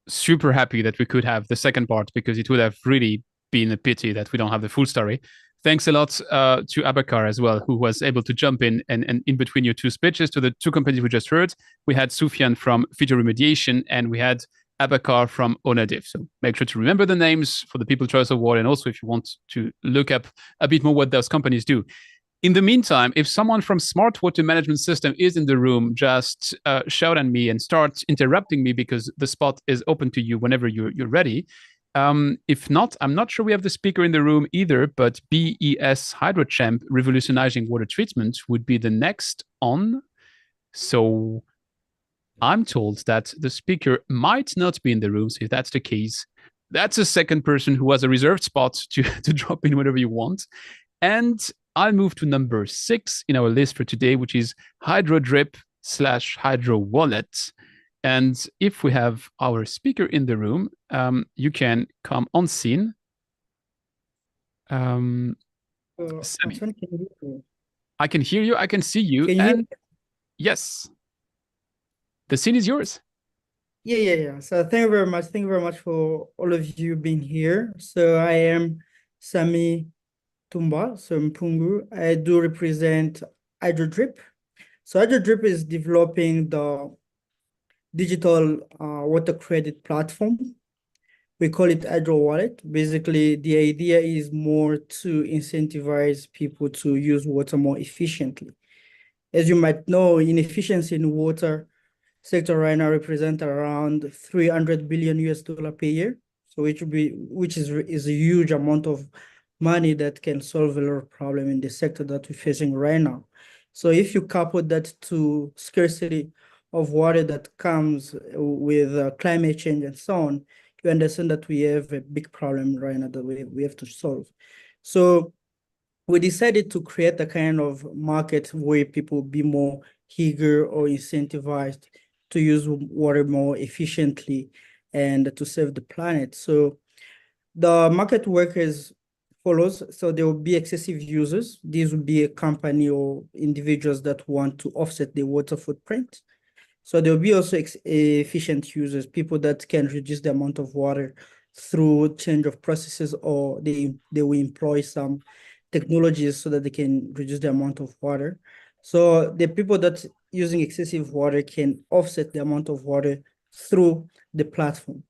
Super happy that we could have the second part, because it would have really been a pity that we don't have the full story. Thanks a lot to Abakar as well, who was able to jump in and in between your two speeches to the two companies we just heard. We had Sufyan from Phytoremediation and we had Abakar from Onadiv. So make sure to remember the names for the People's Choice Award, and also if you want to look up a bit more what those companies do. In the meantime, if someone from Smart Water Management System is in the room, just shout at me and start interrupting me, because the spot is open to you whenever you're ready. If not, I'm not sure we have the speaker in the room either, but BES Hydrochamp Revolutionizing Water Treatment would be the next on. So I'm told that the speaker might not be in the room. So if that's the case, that's a second person who has a reserved spot to drop in whenever you want. And I'll move to number 6 in our list for today, which is HydroDrip/HydroWallet. And if we have our speaker in the room, you can come on scene. Sammy. I can hear you. I can see you. Can you hear me? Yes. The scene is yours. Yeah. So thank you very much. Thank you very much for all of you being here. So I am Sammy Tumba, so Mpungu. I do represent HydroDrip. So HydroDrip is developing the digital water credit platform. We call it HydroWallet. Basically, the idea is more to incentivize people to use water more efficiently. As you might know, inefficiency in water sector right now represent around 300 billion US dollar per year. So which is a huge amount of money that can solve a lot of problem in the sector that we're facing right now. So if you couple that to scarcity of water that comes with climate change and so on, you understand that we have a big problem right now that we have to solve. So we decided to create a kind of market where people be more eager or incentivized to use water more efficiently and to save the planet. So the market works as follows. So there will be excessive users. These will be a company or individuals that want to offset their water footprint. So there will be also efficient users, people that can reduce the amount of water through change of processes, or they will employ some technologies so that they can reduce the amount of water. So the people that using excessive water can offset the amount of water through the platform.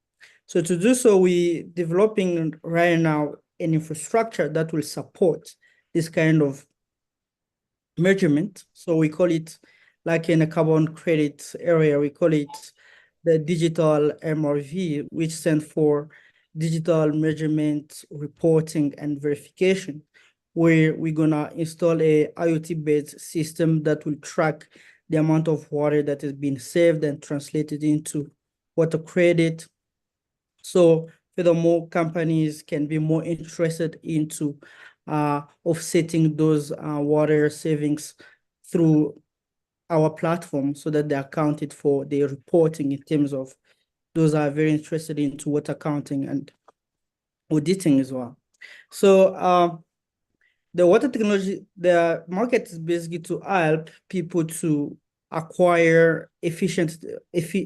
So to do so, we developing right now an infrastructure that will support this kind of measurement. So we call it, like in a carbon credit area, we call it the digital MRV, which stands for digital measurement, reporting, and verification, where we're gonna install a IoT-based system that will track the amount of water that is being saved and translated into water credit. So furthermore, companies can be more interested into offsetting those water savings through our platform, so that they're accounted for their reporting in terms of those are very interested into water accounting and auditing as well. So the water technology, the market is basically to help people to acquire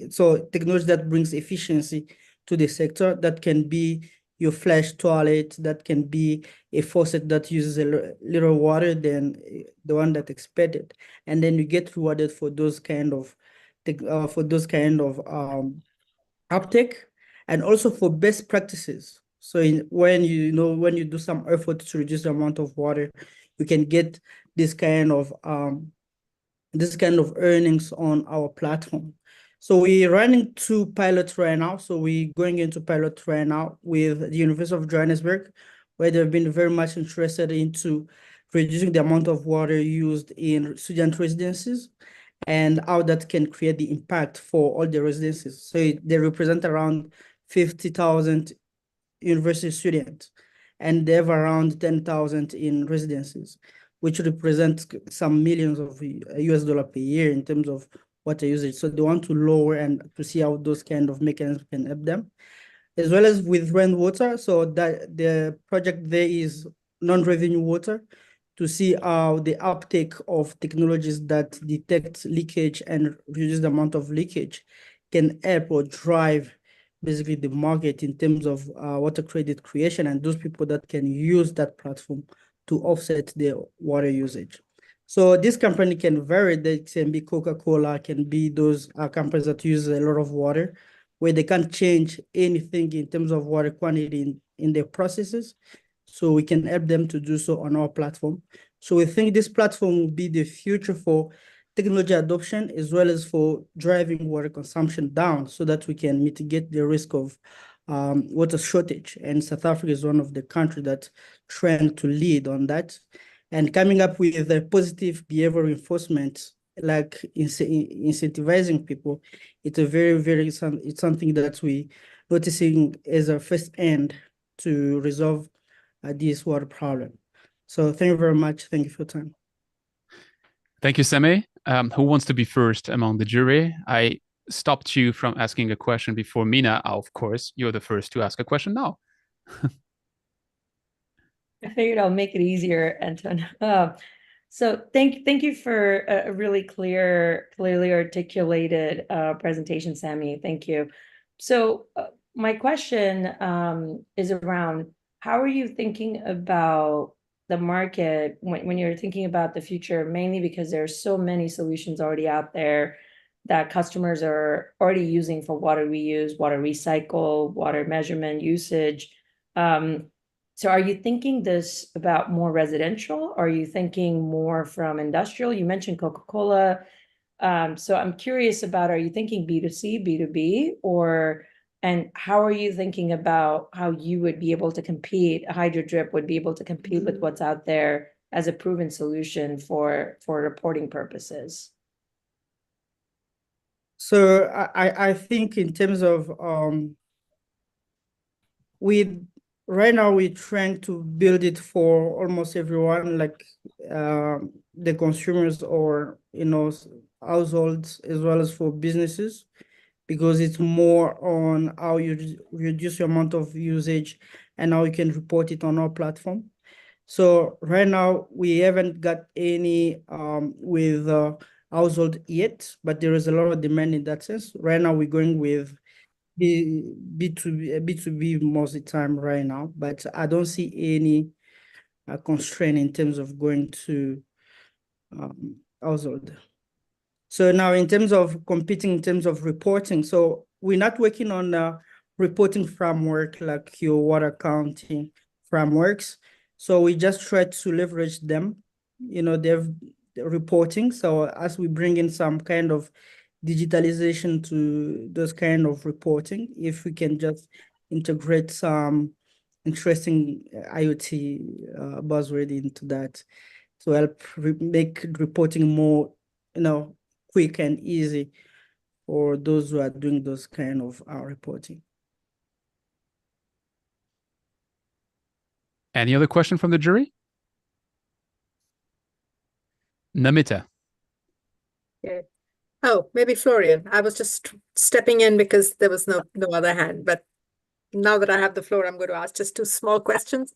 so technology that brings efficiency to the sector. That can be your flush toilet, that can be a faucet that uses a little water than the one that expected, and then you get rewarded for those kind of uptake, and also for best practices. So when you do some effort to reduce the amount of water, you can get this kind of earnings on our platform. So we're running 2 pilots right now. So we're going into pilot right now with the University of Johannesburg, where they've been very much interested into reducing the amount of water used in student residences and how that can create the impact for all the residences. So they represent around 50,000 university students, and they have around 10,000 in residences, which represents some millions of US dollar per year in terms of water usage. So they want to lower and to see how those kind of mechanisms can help them, as well as with rainwater. So that the project there is non-revenue water, to see how the uptake of technologies that detect leakage and reduce the amount of leakage can help or drive basically the market in terms of water credit creation, and those people that can use that platform to offset their water usage. So this company can vary. They can be Coca-Cola, can be those companies that use a lot of water, where they can't change anything in terms of water quantity in their processes. So we can help them to do so on our platform. So we think this platform will be the future for technology adoption, as well as for driving water consumption down, so that we can mitigate the risk of water shortage. And South Africa is one of the countries that's trying to lead on that. And coming up with a positive behavior reinforcement, like incentivizing people, it's a it's something that we noticing as a first end to resolve this water problem. So thank you very much. Thank you for your time. Thank you, Seme. Who wants to be first among the jury? I stopped you from asking a question before. Mina, of course, you're the first to ask a question now. I figured I'll make it easier, Anton. So thank you for a really clearly articulated presentation, Sami. Thank you. So my question is around, how are you thinking about the market when you're thinking about the future, mainly because there's so many solutions already out there that customers are already using for water reuse, water recycle, water measurement, usage. So are you thinking this about more residential? Are you thinking more from industrial? You mentioned Coca-Cola. So I'm curious about, are you thinking B2C, B2B, and how are you thinking about how you would be able to compete, Hydrodrip would be able to compete with what's out there as a proven solution for reporting purposes? So I think in terms of right now we're trying to build it for almost everyone, like the consumers or households as well as for businesses, because it's more on how you reduce your amount of usage and how you can report it on our platform. So right now we haven't got any with household yet, but there is a lot of demand in that sense. Right now we're going with B2B most of the time right now, but I don't see any constraint in terms of going to household. So now in terms of competing in terms of reporting, so we're not working on a reporting framework like your water accounting frameworks. So we just try to leverage them, they're reporting. So as we bring in some kind of digitalization to those kind of reporting, if we can just integrate some interesting IoT buzzword into that to help make reporting more, quick and easy for those who are doing those kind of reporting. Any other question from the jury? Namita. Okay. Oh, maybe Florian. I was just stepping in because there was no other hand, but now that I have the floor, I'm going to ask just two small questions.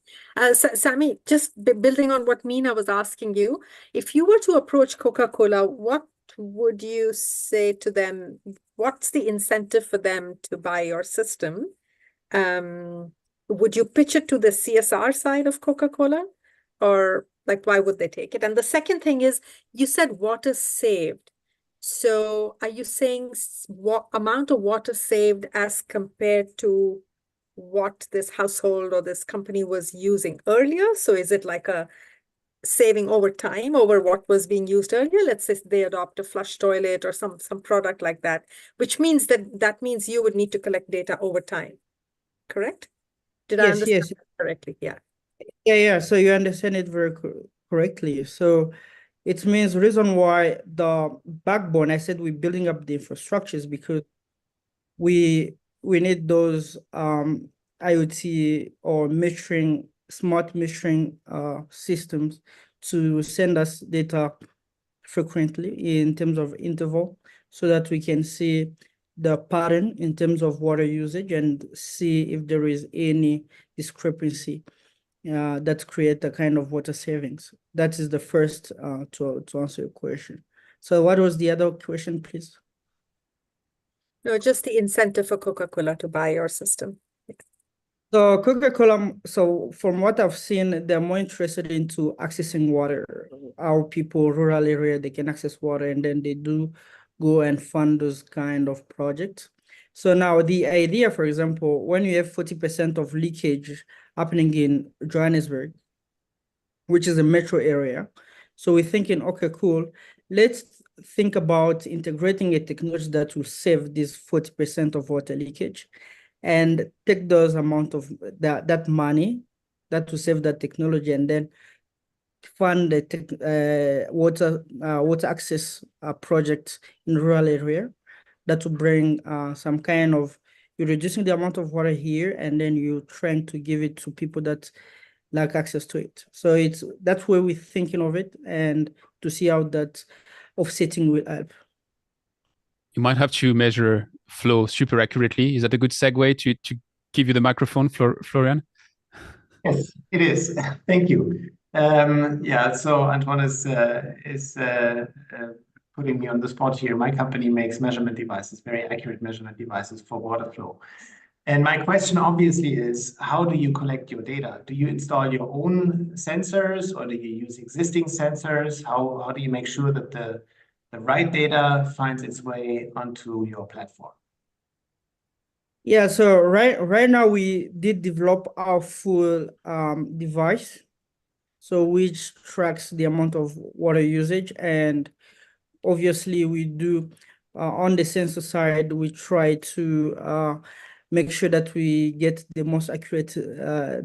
Sami, just building on what Mina was asking you, if you were to approach Coca-Cola, what would you say to them? What's the incentive for them to buy your system? Would you pitch it to the CSR side of Coca-Cola, or like why would they take it? And the second thing is, you said water saved. So are you saying what amount of water saved as compared to what this household or this company was using earlier? So is it like a saving over time over what was being used earlier? Let's say they adopt a flush toilet or some product like that, which means that means you would need to collect data over time, correct? Did I understand that correctly? Yeah. Yeah. So you understand it very correctly. So it means the reason why the backbone, I said we're building up the infrastructures because we need those IoT or smart metering systems to send us data frequently in terms of interval, so that we can see the pattern in terms of water usage and see if there is any discrepancy that create a kind of water savings. That is the first to answer your question. So what was the other question, please? No, just the incentive for Coca-Cola to buy your system. So Coca-Cola, so from what I've seen, they're more interested into accessing water. Our people, rural area, they can access water, and then they do go and fund those kind of projects. So now the idea, for example, when you have 40% of leakage happening in Johannesburg, which is a metro area, so we're thinking, okay, cool, let's think about integrating a technology that will save this 40% of water leakage, and take those amount of that money that will save that technology, and then fund the water access project in rural area that will bring some kind of, you're reducing the amount of water here, and then you're trying to give it to people that lack access to it. So that's where we're thinking of it, and to see how that offsetting will help. You might have to measure flow super accurately. Is that a good segue to give you the microphone, Florian? Yes, it is. Thank you. Yeah, so Antoine is putting me on the spot here. My company makes measurement devices, very accurate measurement devices for water flow. And my question obviously is, how do you collect your data? Do you install your own sensors, or do you use existing sensors? How do you make sure that the right data finds its way onto your platform? Yeah, so right now we did develop our full device, so which tracks the amount of water usage, and obviously we do on the sensor side, we try to make sure that we get the most accurate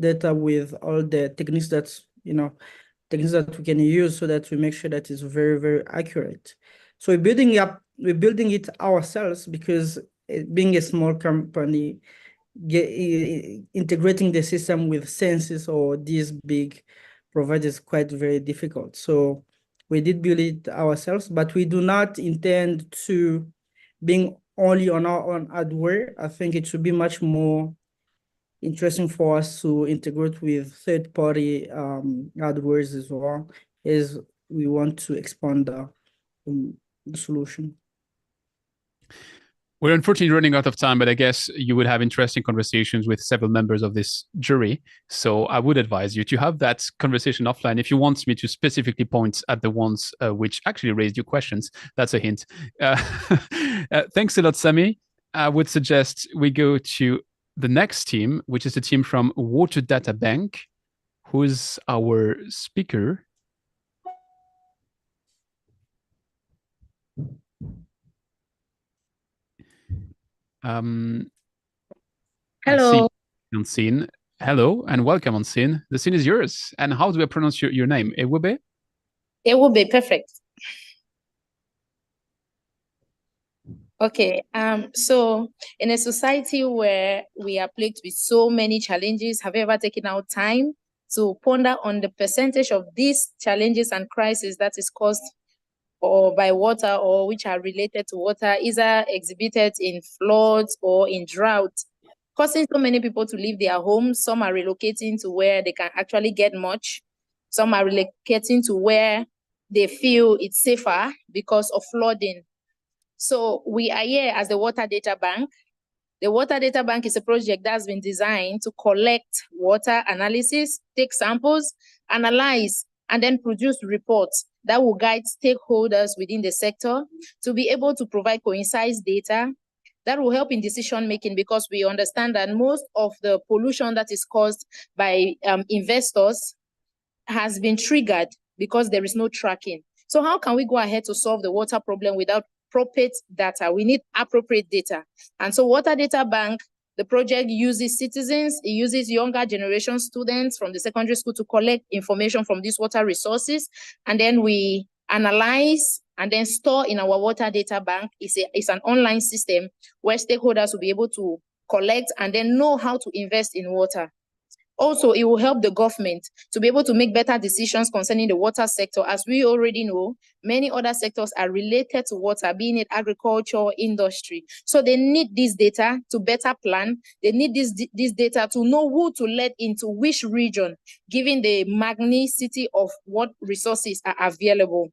data with all the techniques that we can use, so that we make sure that it's very, very accurate. So we're building it ourselves, because being a small company, integrating the system with Sensis or these big providers is quite very difficult. So we did build it ourselves, but we do not intend to being only on our own hardware. I think it should be much more interesting for us to integrate with third-party hardwares as well, as we want to expand the solution. We're unfortunately running out of time, but I guess you would have interesting conversations with several members of this jury. So I would advise you to have that conversation offline. If you want me to specifically point at the ones which actually raised your questions, that's a hint. Thanks a lot, Sami. I would suggest we go to the next team, which is the team from Water Data Bank, who's our speaker. Hello. On scene. Hello and welcome on scene. The scene is yours. And how do I pronounce your name? Ewube? Ewube, perfect. Okay. So in a society where we are plagued with so many challenges, have you ever taken out time to ponder on the percentage of these challenges and crises that is caused or by water, or which are related to water, either exhibited in floods or in drought, causing so many people to leave their homes? Some are relocating to where they can actually get much. Some are relocating to where they feel it's safer because of flooding. So we are here as the Water Data Bank. The Water Data Bank is a project that has been designed to collect water analysis, take samples, analyze, and then produce reports that will guide stakeholders within the sector to be able to provide concise data that will help in decision making, because we understand that most of the pollution that is caused by investors has been triggered because there is no tracking. So how can we go ahead to solve the water problem without appropriate data? We need appropriate data. And so Water Data Bank, the project uses citizens, it uses younger generation students from the secondary school to collect information from these water resources. And then we analyze and then store in our Water Data Bank. It's an online system where stakeholders will be able to collect and then know how to invest in water. Also, it will help the government to be able to make better decisions concerning the water sector. As we already know, many other sectors are related to water, being it agriculture, industry. So they need this data to better plan. They need this data to know who to let into which region, given the magnicity of what resources are available.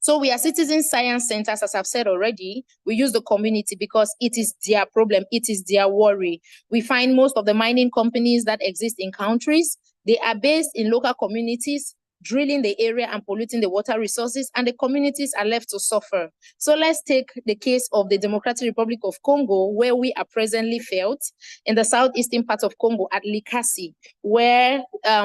So we are citizen science centers, as I've said already. We use the community because it is their problem, it is their worry. We find most of the mining companies that exist in countries, they are based in local communities, drilling the area and polluting the water resources, and the communities are left to suffer. So let's take the case of the Democratic Republic of Congo, where we are presently felt, in the southeastern part of Congo at Likasi, where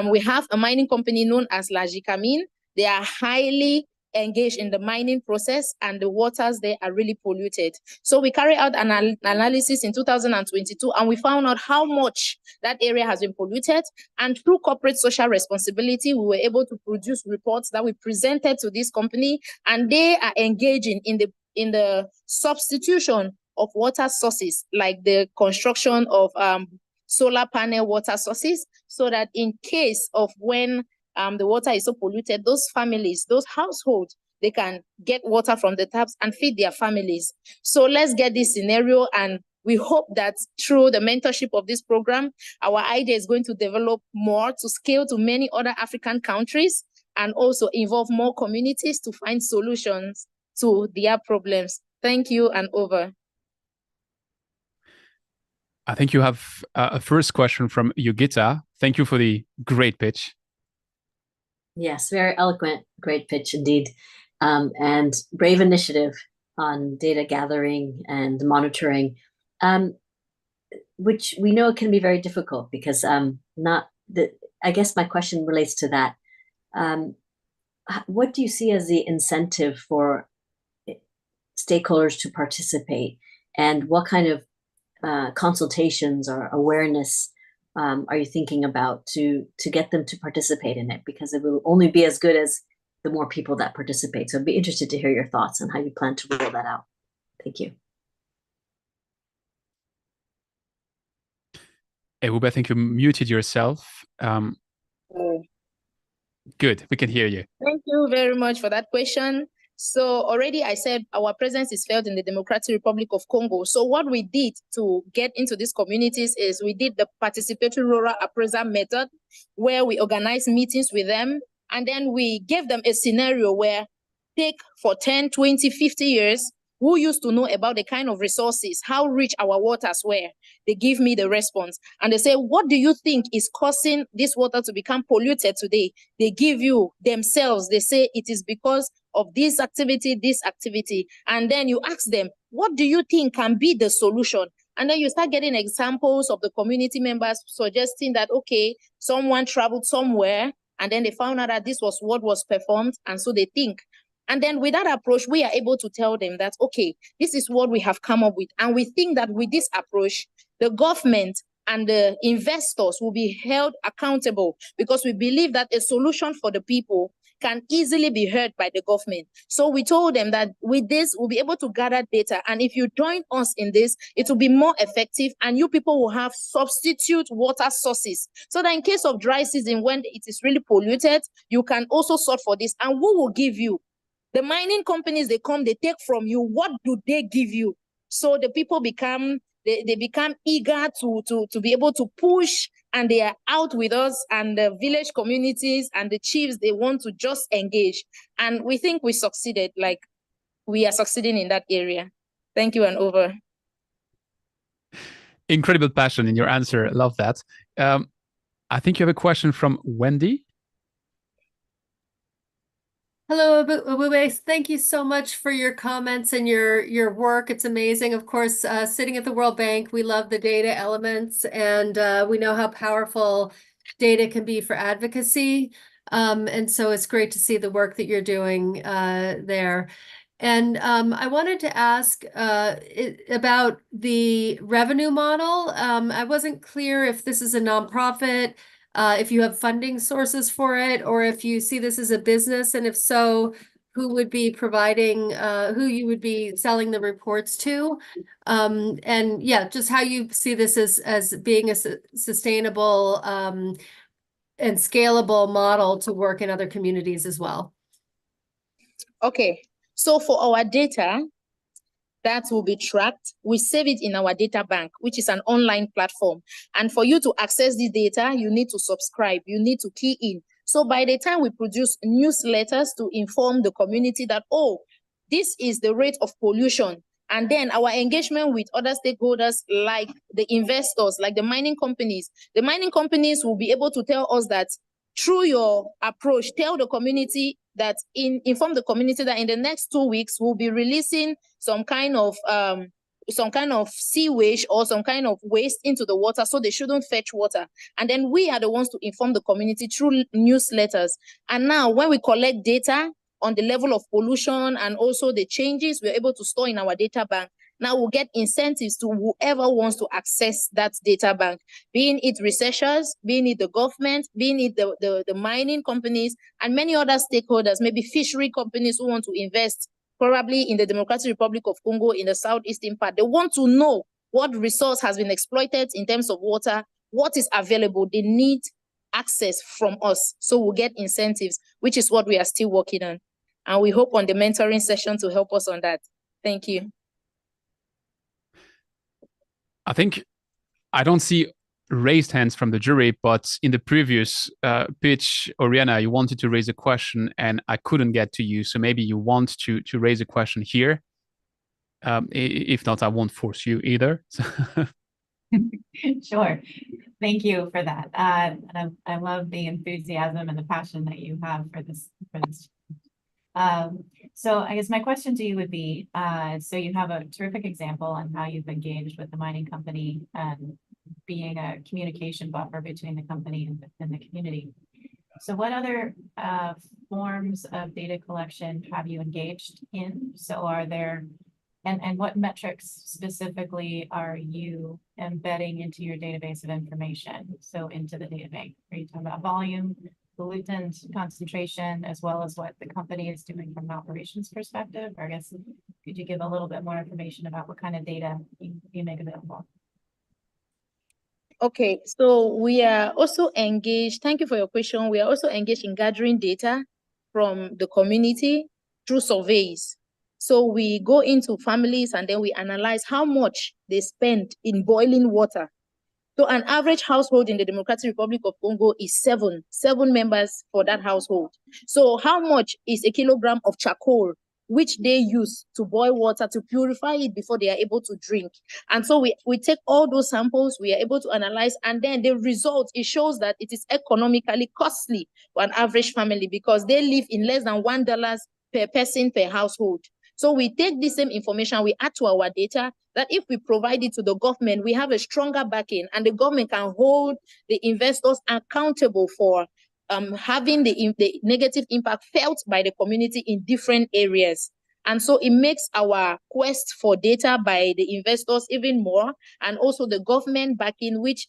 we have a mining company known as La Jicamine. They are highly engaged in the mining process, and the waters there are really polluted. So we carried out an analysis in 2022, and we found out how much that area has been polluted. And through corporate social responsibility, we were able to produce reports that we presented to this company, and they are engaging in the substitution of water sources, like the construction of solar panel water sources, so that in case of when the water is so polluted, those families, those households, they can get water from the taps and feed their families. So let's get this scenario, and we hope that through the mentorship of this program, our idea is going to develop more to scale to many other African countries, and also involve more communities to find solutions to their problems. Thank you, and over. I think you have a first question from Yogita. Thank you for the great pitch. Yes, very eloquent, great pitch indeed, and brave initiative on data gathering and monitoring, which we know can be very difficult because I guess my question relates to that. What do you see as the incentive for stakeholders to participate, and what kind of consultations or awareness are you thinking about to get them to participate in it? Because it will only be as good as the more people that participate. So I'd be interested to hear your thoughts on how you plan to roll that out. Thank you. Ewube, I think you muted yourself. Good, we can hear you. Thank you very much for that question. So already I said our presence is felt in the Democratic Republic of Congo. So what we did to get into these communities is we did the participatory rural appraisal method, where we organized meetings with them, and then we gave them a scenario where take for 10, 20, 50 years, who used to know about the kind of resources, how rich our waters were. They give me the response. And they say, what do you think is causing this water to become polluted today? They give you themselves. They say it is because of this activity. And then you ask them, what do you think can be the solution? And then you start getting examples of the community members suggesting that, okay, someone traveled somewhere and then they found out that this was what was performed. And so they think. And then with that approach, we are able to tell them that, okay, this is what we have come up with. And we think that with this approach, the government and the investors will be held accountable, because we believe that a solution for the people can easily be heard by the government. So we told them that with this, we'll be able to gather data. And if you join us in this, it will be more effective, and you people will have substitute water sources. So that in case of dry season, when it is really polluted, you can also sort for this. And who will give you? The mining companies, they come, they take from you. What do they give you? So the people become, they become eager to be able to push, and they are out with us, and the village communities and the chiefs, they want to just engage. And we think we succeeded, like we are succeeding in that area. Thank you, and over. Incredible passion in your answer. Love that. I think you have a question from Wendy. Hello, Ewube. Thank you so much for your comments and your work. It's amazing. Of course, sitting at the World Bank, we love the data elements, and we know how powerful data can be for advocacy. And so it's great to see the work that you're doing there. And I wanted to ask about the revenue model. I wasn't clear if this is a nonprofit, if you have funding sources for it, or if you see this as a business, and if so, who would be providing, who you would be selling the reports to, and yeah, just how you see this as being a sustainable and scalable model to work in other communities as well. Okay, so for our data, that will be tracked. We save it in our data bank, which is an online platform. And for you to access the data, you need to subscribe, you need to key in. So by the time we produce newsletters to inform the community that, oh, this is the rate of pollution. And then our engagement with other stakeholders, like the investors, like the mining companies will be able to tell us that through your approach, tell the community that inform the community that in the next 2 weeks, we'll be releasing some kind of sewage or some kind of waste into the water, so they shouldn't fetch water. And then we are the ones to inform the community through newsletters. And now when we collect data on the level of pollution and also the changes, we're able to store in our data bank. Now we'll get incentives to whoever wants to access that data bank, being it researchers, being it the government, being it the mining companies, and many other stakeholders, maybe fishery companies who want to invest probably in the Democratic Republic of Congo in the southeastern part. They want to know what resource has been exploited in terms of water, what is available. They need access from us. So we'll get incentives, which is what we are still working on. And we hope on the mentoring session to help us on that. Thank you. I think I don't see raised hands from the jury, but in the previous pitch, Oriana, you wanted to raise a question and I couldn't get to you. So maybe you want to raise a question here. If not, I won't force you either. Sure. Thank you for that. And I love the enthusiasm and the passion that you have for this. So I guess my question to you would be, so you have a terrific example on how you've engaged with the mining company and being a communication buffer between the company and the community. So what other forms of data collection have you engaged in? So are there And what metrics specifically are you embedding into your database of information? So into the data bank, are you talking about volume, pollutant concentration, as well as what the company is doing from an operations perspective? Or I guess, could you give a little bit more information about what kind of data you make available? Okay, so we are also engaged. Thank you for your question. We are also engaged in gathering data from the community through surveys. So we go into families and then we analyze how much they spend in boiling water. So an average household in the Democratic Republic of Congo is seven members for that household. So how much is a kilogram of charcoal, which they use to boil water to purify it before they are able to drink? And so we take all those samples, we are able to analyze, and then the result, it shows that it is economically costly for an average family because they live in less than $1 per person per household. So we take the same information, we add to our data, that if we provide it to the government, we have a stronger backing, and the government can hold the investors accountable for having the negative impact felt by the community in different areas. And so it makes our quest for data by the investors even more, and also the government backing, which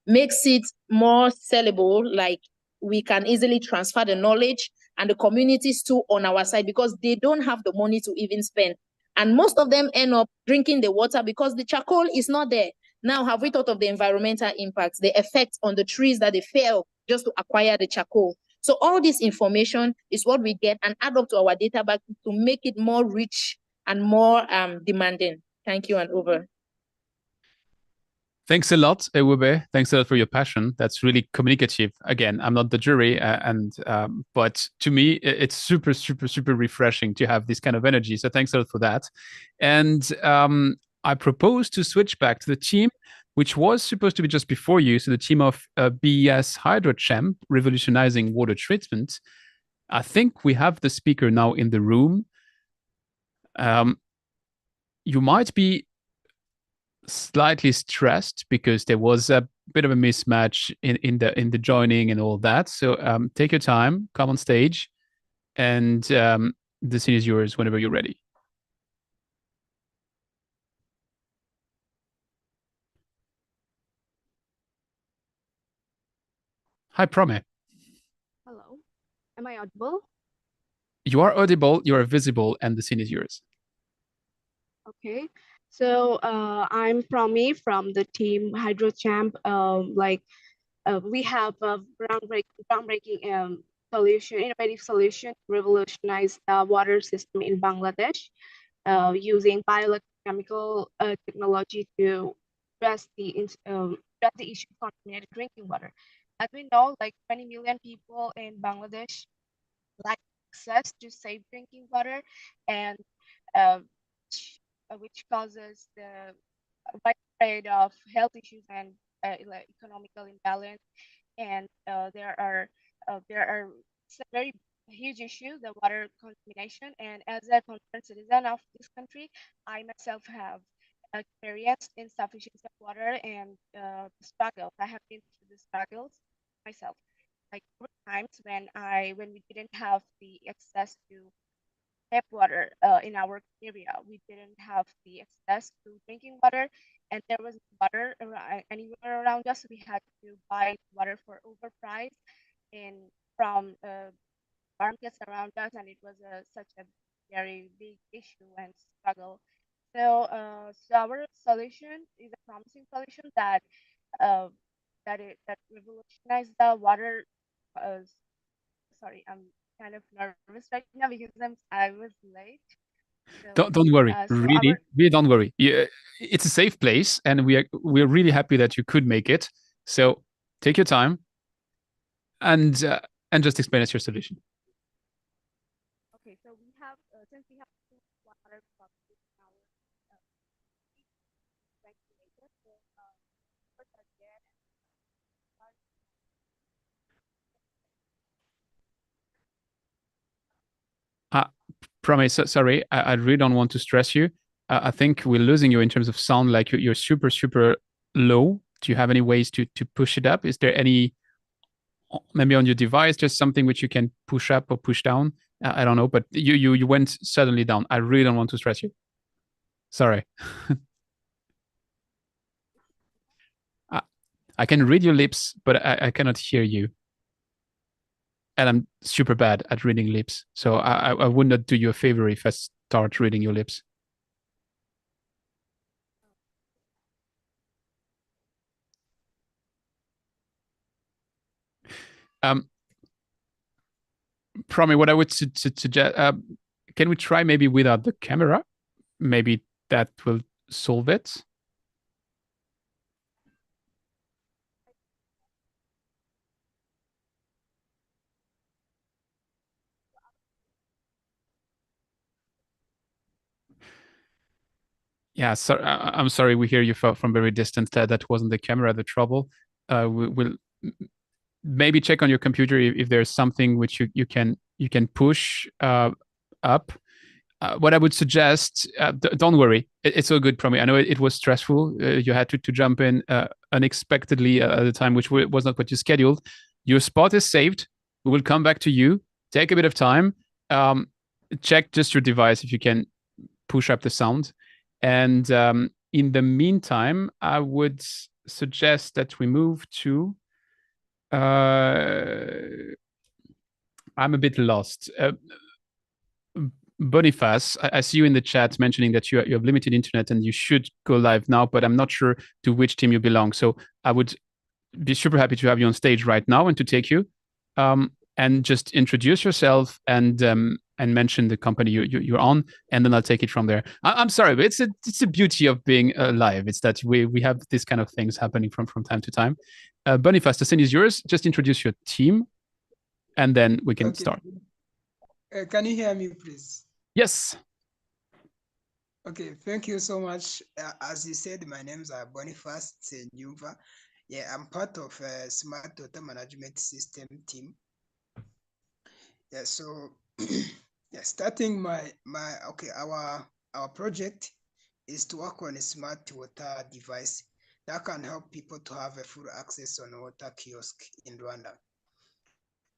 makes it more sellable, like we can easily transfer the knowledge, and the communities too on our side, because they don't have the money to even spend. And most of them end up drinking the water because the charcoal is not there. Now, have we thought of the environmental impacts, the effect on the trees that they fell just to acquire the charcoal? So all this information is what we get and add up to our data back to make it more rich and more demanding. Thank you, and over. Thanks a lot, Ewube. Thanks a lot for your passion. That's really communicative. Again, I'm not the jury, but to me, it's super, super, super refreshing to have this kind of energy. So thanks a lot for that. And I propose to switch back to the team, which was supposed to be just before you. So the team of BES HydroChamp, revolutionizing water treatment. I think we have the speaker now in the room. You might be slightly stressed because there was a bit of a mismatch in the joining and all that. So take your time, come on stage, and the scene is yours whenever you're ready. Hi, Prome. Hello, am I audible? You are audible, you are visible, and the scene is yours. Okay. So I'm Prome from the team HydroChamp. We have a groundbreaking solution, innovative solution to revolutionize the water system in Bangladesh using biochemical technology to address the issue of contaminated drinking water. As we know, like 20 million people in Bangladesh lack access to safe drinking water, and which causes the widespread of health issues and economical imbalance. And there are it's a very huge issue, the water contamination. And as a concerned citizen of this country, I myself have experienced insufficiency of water and struggles. I have been through the struggles myself. Like times when we didn't have the access to tap water in our area, we didn't have the access to drinking water, and there was water anywhere around us. We had to buy water for overpriced and from markets around us, and it was such a very big issue and struggle. So, our solution is a promising solution that revolutionized the water. Sorry, I'm kind of nervous right now because I was late. So, Don't worry, really don't worry. It's a safe place, and we're really happy that you could make it. So take your time, and just explain us your solution. Okay, so we have since we have water in our regulator, so Promise, sorry, I really don't want to stress you. I think we're losing you in terms of sound. Like you're super, super low. Do you have any ways to push it up? Is there any, maybe on your device, just something which you can push up or push down? I don't know, but you went suddenly down. I really don't want to stress you. Sorry. I can read your lips, but I cannot hear you. And I'm super bad at reading lips. So I would not do you a favor if I start reading your lips. Promi, what I would suggest, can we try maybe without the camera? Maybe that will solve it. Yeah, so I'm sorry, we hear you from very distant. That wasn't the camera, the trouble. We'll maybe check on your computer if there's something which you can push up. What I would suggest, don't worry, it's all good, Promi. I know it was stressful. You had to jump in unexpectedly at the time, which was not what you scheduled. Your spot is saved. We will come back to you. Take a bit of time. Check just your device if you can push up the sound. And in the meantime, I would suggest that we move to. I'm a bit lost. Boniface, I see you in the chat mentioning that you have limited internet and you should go live now, but I'm not sure to which team you belong. So I would be super happy to have you on stage right now and to take you. And just introduce yourself and mention the company you're on, and then I'll take it from there. I'm sorry, but it's the beauty of being live. It's that we have this kind of things happening from time to time. Boniface, the scene is yours. Just introduce your team, and then we can start. Can you hear me, please? Yes. Okay, thank you so much. As you said, my name's Boniface Senyumva. Yeah, I'm part of a Smart Water Management System team. Yeah, so yeah, starting our project is to work on a smart water device that can help people to have a full access on water kiosk in Rwanda.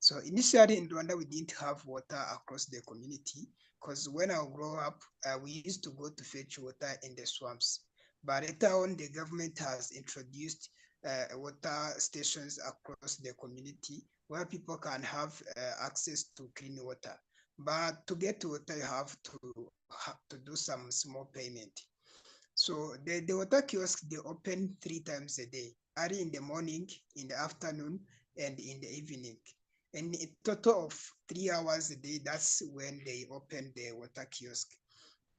So initially in Rwanda, we didn't have water across the community because when I grew up, we used to go to fetch water in the swamps. But later on, the government has introduced water stations across the community where people can have access to clean water. But to get water, you have to do some small payment. So the water kiosk, they open 3 times a day, early in the morning, in the afternoon, and in the evening. And a total of 3 hours a day, that's when they open the water kiosk.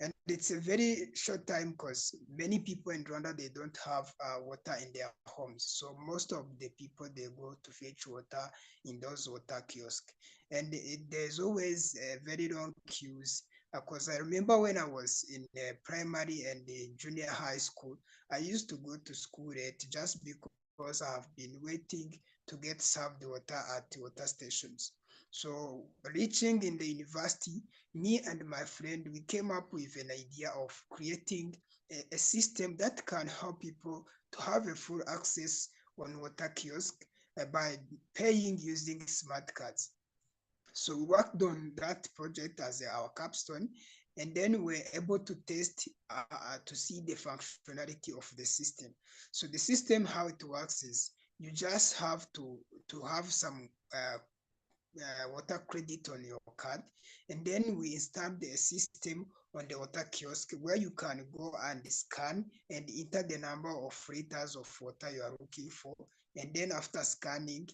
And it's a very short time because many people in Rwanda, they don't have water in their homes. So most of the people, they go to fetch water in those water kiosks. And there's always very long queues. Because I remember when I was in primary and junior high school, I used to go to school late just because I have been waiting to get served water at water stations. So reaching in the university, me and my friend, we came up with an idea of creating a system that can help people to have a full access on water kiosk by paying using smart cards. So we worked on that project as our capstone, and then we're able to test to see the functionality of the system. So the system, how it works is you just have to have some water credit on your card, and then we installed a system on the water kiosk where you can go and scan and enter the number of liters of water you are looking for, and then after scanning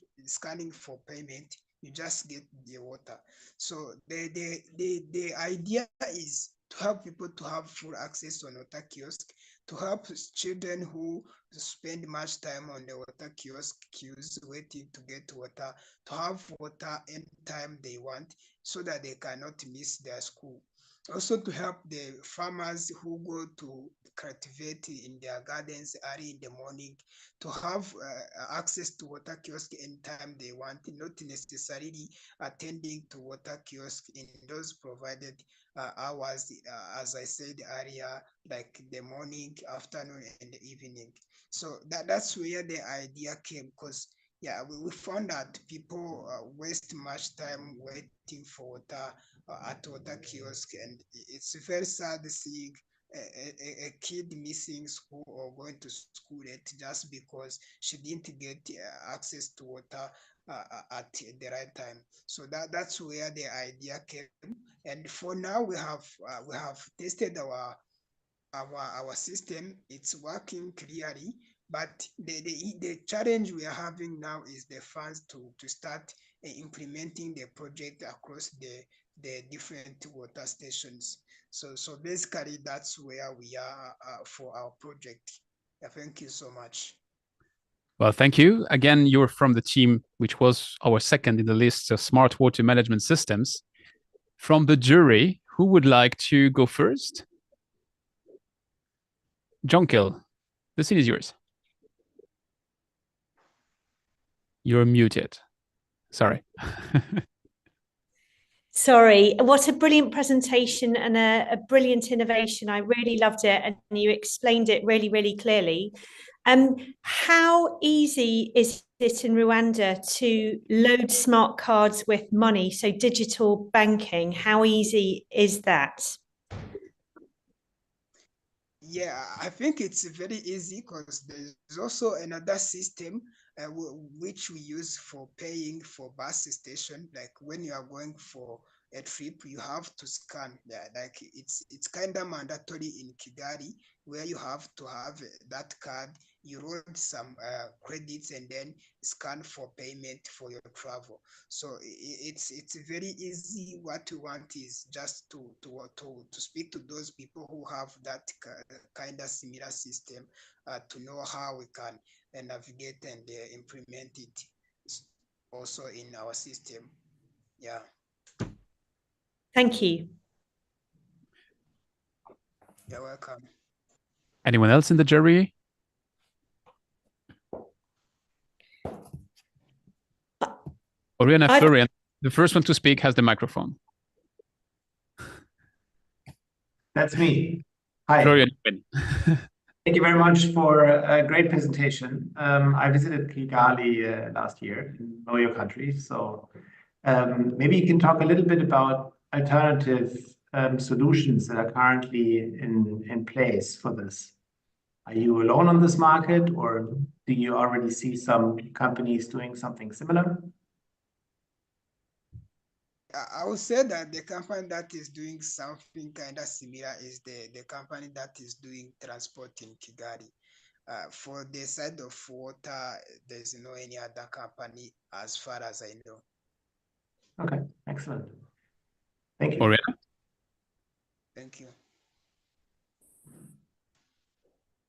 for payment, you just get the water. So the idea is to help people to have full access on water kiosk, to help children who spend much time on the water kiosk queues waiting to get water, to have water anytime they want so that they cannot miss their school. Also to help the farmers who go to cultivate in their gardens early in the morning to have access to water kiosk anytime they want, not necessarily attending to water kiosk in those provided hours, as I said earlier, like the morning, afternoon, and the evening. So that's where the idea came, because yeah, we found that people waste much time waiting for water at water kiosk, and it's very sad seeing a kid missing school or going to school late just because she didn't get access to water at the right time. So that's where the idea came. And for now, we have tested our system. It's working clearly, but the challenge we are having now is the funds to start implementing the project across the different water stations. So basically that's where we are for our project. Thank you so much. Well, thank you. Again, you're from the team, which was our second in the list of smart water management systems. From the jury, who would like to go first? Jonquil, the scene is yours. You're muted. Sorry. Sorry, what a brilliant presentation and a brilliant innovation. I really loved it, and you explained it really, really clearly. How easy is it in Rwanda to load smart cards with money, so digital banking? How easy is that? Yeah, I think it's very easy because there's also another system which we use for paying for bus station. Like when you are going for a trip, you have to scan. Like it's kind of mandatory in Kigali, where you have to have that card. You roll some credits and then scan for payment for your travel. So it's very easy. What you want is just to speak to those people who have that kind of similar system to know how we can navigate and implement it also in our system. Yeah. Thank you. You're welcome. Anyone else in the jury? Oriana Florian, the first one to speak, has the microphone. That's me. Hi. Florian. Thank you very much for a great presentation. I visited Kigali last year, know your country. So maybe you can talk a little bit about alternative solutions that are currently in place for this. Are you alone on this market, or do you already see some companies doing something similar? I would say that the company that is doing something kind of similar is the company that is doing transport in Kigali. For the side of water, there's no any other company as far as I know. Okay, excellent. Thank you. Oriana? Thank you.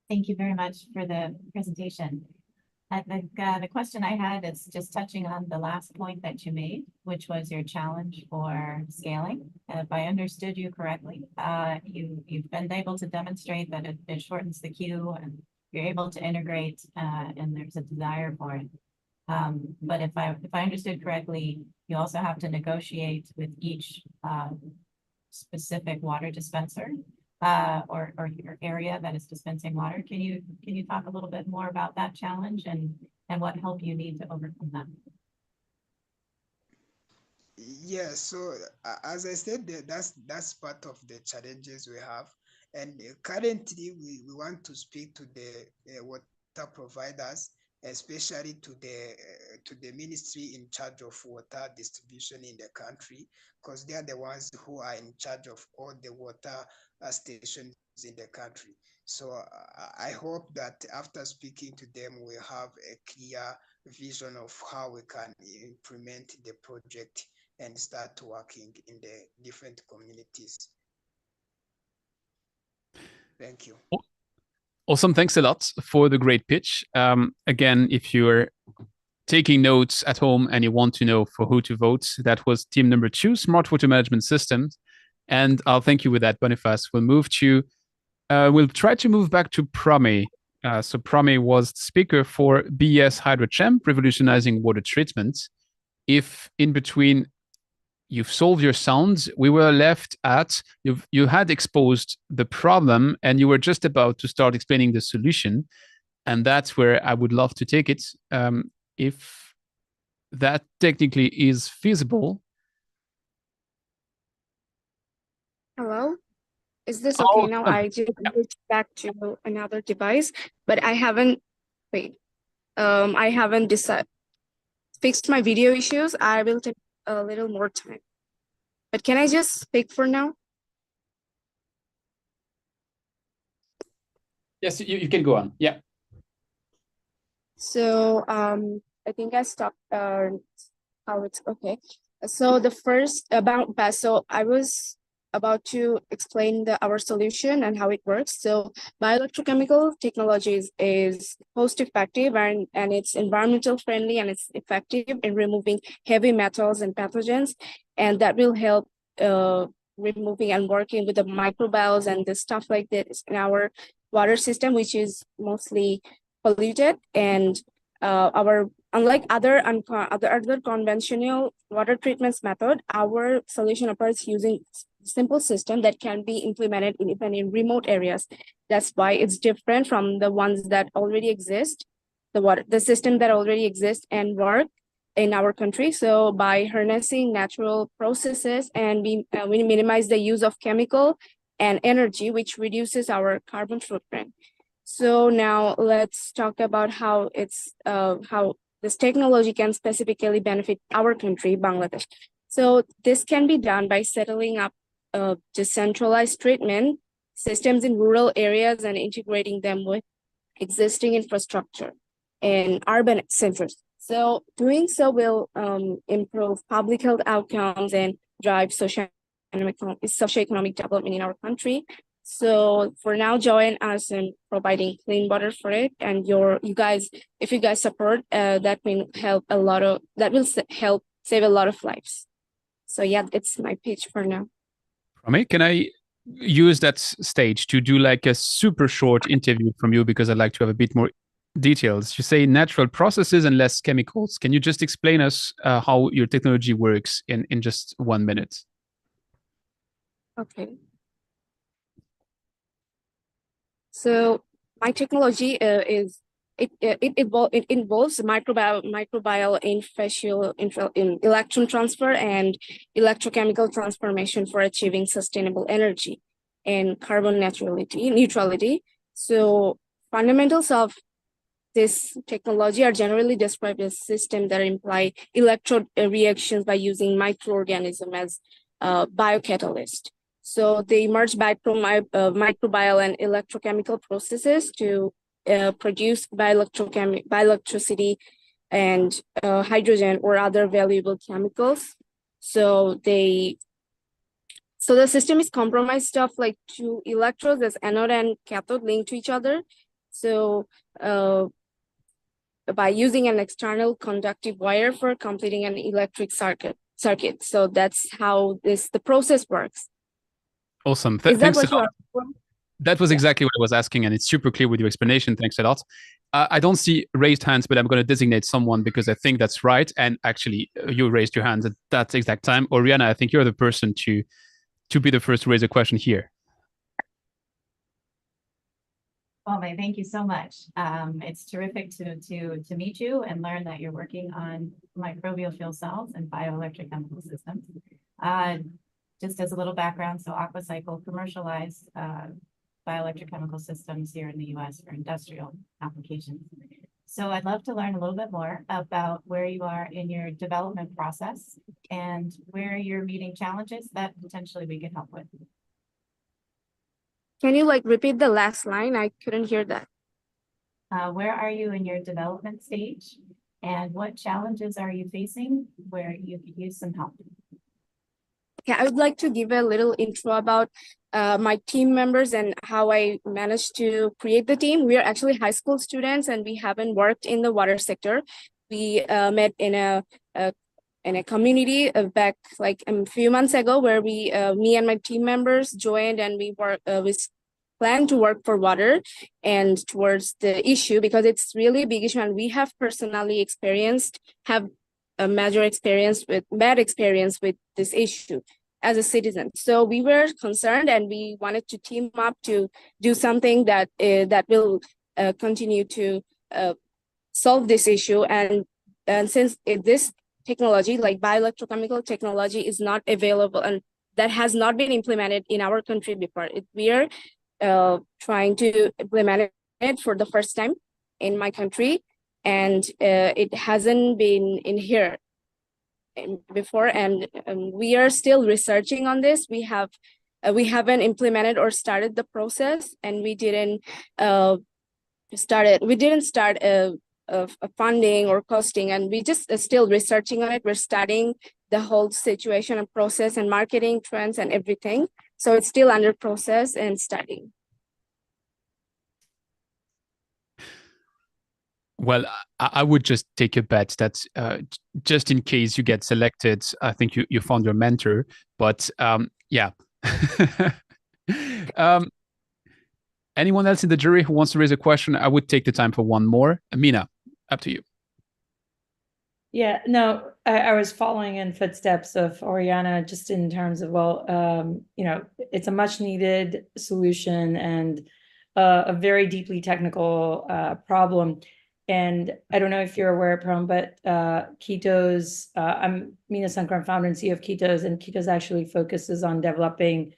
Thank you very much for the presentation. I think the question I had is just touching on the last point that you made, which was your challenge for scaling. If I understood you correctly, you've been able to demonstrate that it shortens the queue and you're able to integrate and there's a desire for it. But if I understood correctly, you also have to negotiate with each specific water dispenser or your area that is dispensing water. Can you talk a little bit more about that challenge and what help you need to overcome that? Yeah, so as I said, that's part of the challenges we have. And currently, we want to speak to the water providers, especially to the ministry in charge of water distribution in the country, because they are the ones who are in charge of all the water stations in the country. So I hope that after speaking to them, we have a clear vision of how we can implement the project and start working in the different communities. Thank you. Awesome. Thanks a lot for the great pitch. Again, if you're taking notes at home and you want to know for who to vote, that was team number 2, Smart Water Management Systems. And I'll thank you with that, Boniface. We'll try to move back to Prame. So Prame was the speaker for BES HydroChamp, revolutionizing water treatment. If in between you've solved your sounds, we were left at, you had exposed the problem and you were just about to start explaining the solution. And that's where I would love to take it. If that technically is feasible. Hello? Is this okay now? done. I just switched back to another device, but I haven't, I haven't fixed my video issues. I will take a little more time. But can I just speak for now? Yes, you can go on. Yeah. So I think I stopped how it's okay. So the first so I was about to explain our solution and how it works. So bioelectrochemical technology is cost effective and it's environmental friendly, and it's effective in removing heavy metals and pathogens, and that will help removing and working with the microbials and the stuff like this in our water system, which is mostly polluted. And unlike other conventional water treatments method, our solution operates using simple system that can be implemented even in remote areas. That's why it's different from the ones that already exist, the system that already exists and work in our country. So by harnessing natural processes, and we minimize the use of chemical and energy, which reduces our carbon footprint. So now let's talk about how this technology can specifically benefit our country, Bangladesh. So this can be done by settling up decentralized treatment systems in rural areas and integrating them with existing infrastructure in urban centers. So doing so will improve public health outcomes and drive socioeconomic development in our country. So for now, join us in providing clean water for it, and if you guys support, that will help help save a lot of lives. So yeah, it's my pitch for now. Prame, can I use that stage to do like a super short interview from you, because I'd like to have a bit more details. You say natural processes and less chemicals. Can you just explain us how your technology works in just 1 minute? Okay. So my technology involves microbial in electron transfer and electrochemical transformation for achieving sustainable energy and carbon neutrality. So fundamentals of this technology are generally described as systems that imply electrode reactions by using microorganisms as biocatalyst. So they merge microbial and electrochemical processes to produce bioelectricity and hydrogen or other valuable chemicals. So the system is comprised of like two electrodes as anode and cathode linked to each other. So by using an external conductive wire for completing an electric circuit. So that's how the process works. Awesome. Is that Thanks what a you lot. are? That was exactly what I was asking, and it's super clear with your explanation. Thanks a lot. I don't see raised hands, but I'm going to designate someone because I think that's right. And actually, you raised your hands at that exact time. Oriana, I think you're the person to be the first to raise a question here. Well, thank you so much. It's terrific to meet you and learn that you're working on microbial fuel cells and bioelectric chemical systems. Just as a little background, so Aquacycle commercialized bioelectric chemical systems here in the US for industrial applications. So I'd love to learn a little bit more about where you are in your development process and where you're meeting challenges that potentially we could help with. Can you repeat the last line? I couldn't hear that. Where are you in your development stage, and what challenges are you facing where you could use some help? Okay, I would like to give a little intro about my team members and how I managed to create the team. We are actually high school students and we haven't worked in the water sector. We met in a community back a few months ago, where me and my team members joined, and we plan to work for water and towards the issue, because it's really a big issue, and we have personally have a bad experience with this issue as a citizen. So we were concerned, and we wanted to team up to do something that will continue to solve this issue. And since this technology, like bioelectrochemical technology, is not available and that has not been implemented in our country before. We are trying to implement it for the first time in my country, and it hasn't been in here before, and we are still researching on this. We haven't implemented or started the process, and we didn't start a funding or costing, and we just still researching on it. We're studying the whole situation and process and marketing trends and everything. So it's still under process and studying. Well, I would just take a bet that just in case you get selected, I think you found your mentor. But yeah. Anyone else in the jury who wants to raise a question? I would take the time for one more. Amina, up to you. Yeah, no, I was following in footsteps of Oriana, just in terms of, well, you know, it's a much needed solution and a very deeply technical problem. And I don't know if you're aware, Pram, but Kitos, I'm Mina Sankran, founder and CEO of Kitos, and Kitos actually focuses on developing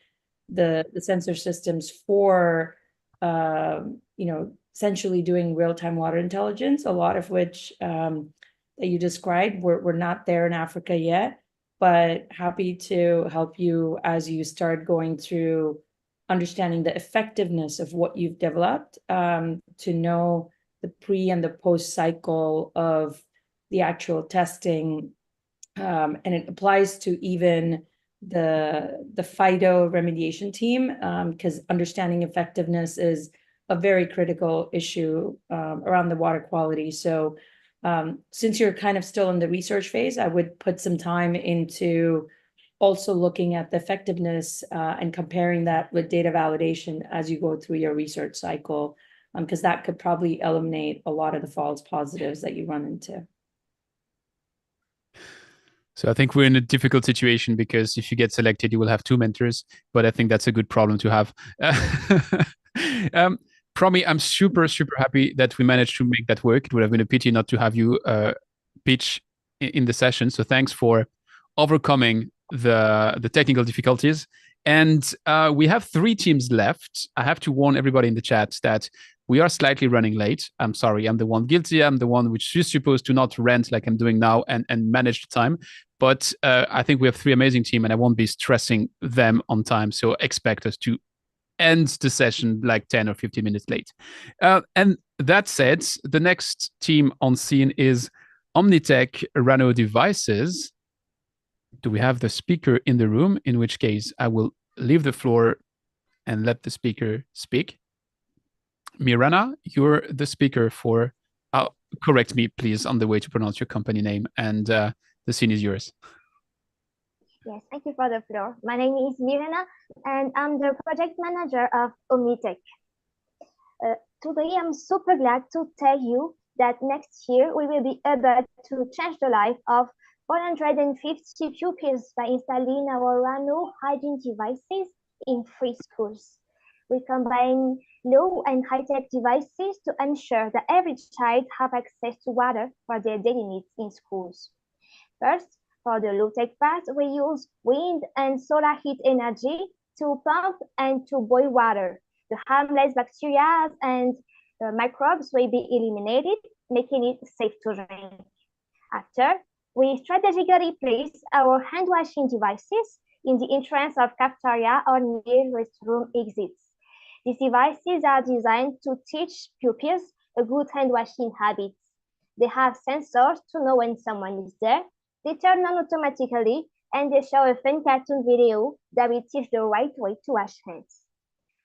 the sensor systems for, you know, essentially doing real-time water intelligence, a lot of which that you described, we're not there in Africa yet, but happy to help you as you start going through understanding the effectiveness of what you've developed, to know the pre and the post cycle of the actual testing. And it applies to even the phyto remediation team, because understanding effectiveness is a very critical issue around the water quality. So since you're kind of still in the research phase, I would put some time into also looking at the effectiveness and comparing that with data validation as you go through your research cycle, because that could probably eliminate a lot of the false positives that you run into. So I think we're in a difficult situation, because if you get selected, you will have 2 mentors, but I think that's a good problem to have. Promi, I'm super happy that we managed to make that work. It would have been a pity not to have you pitch in the session. So thanks for overcoming the technical difficulties. And we have 3 teams left. I have to warn everybody in the chat that we are slightly running late. I'm sorry, I'm the one guilty. I'm the one which is supposed to not rant like I'm doing now and manage the time. But I think we have 3 amazing teams, and I won't be stressing them on time. So expect us to end the session like 10 or 15 minutes late. And that said, the next team on scene is Omnitech Rano Devices. Do we have the speaker in the room? In which case, I will leave the floor and let the speaker speak. Mirana, you're the speaker for... correct me, please, on the way to pronounce your company name, and the scene is yours. Yes, thank you for the floor. My name is Mirana, and I'm the project manager of Omnitech. Today, I'm super glad to tell you that next year we will be able to change the life of 450 pupils by installing our Rano hygiene devices in 3 schools. We combine low and high-tech devices to ensure that every child have access to water for their daily needs in schools. First, for the low-tech part, we use wind and solar heat energy to pump and to boil water. The harmless bacteria and microbes will be eliminated, making it safe to drink. After, we strategically place our hand washing devices in the entrance of cafeteria or near restroom exits. These devices are designed to teach pupils a good hand washing habit. They have sensors to know when someone is there. They turn on automatically, and they show a fun cartoon video that will teach the right way to wash hands.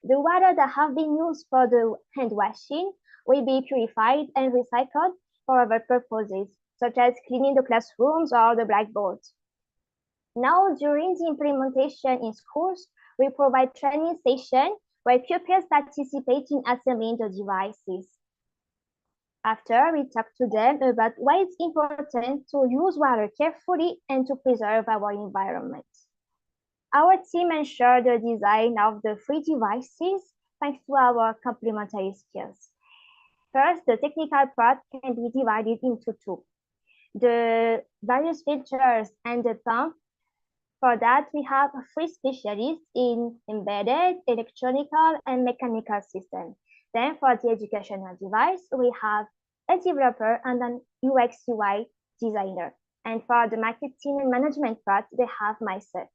The water that have been used for the hand washing will be purified and recycled for other purposes, such as cleaning the classrooms or the blackboards. Now, during the implementation in schools, we provide training sessions where pupils participate in assembling the devices. After, we talk to them about why it's important to use water carefully and to preserve our environment. Our team ensured the design of the 3 devices thanks to our complementary skills. First, the technical part can be divided into 2. The various filters and the pump For that, we have 3 specialists in embedded, electronical, and mechanical systems. Then for the educational device, we have a developer and an UX UI designer. And for the marketing and management part, they have myself.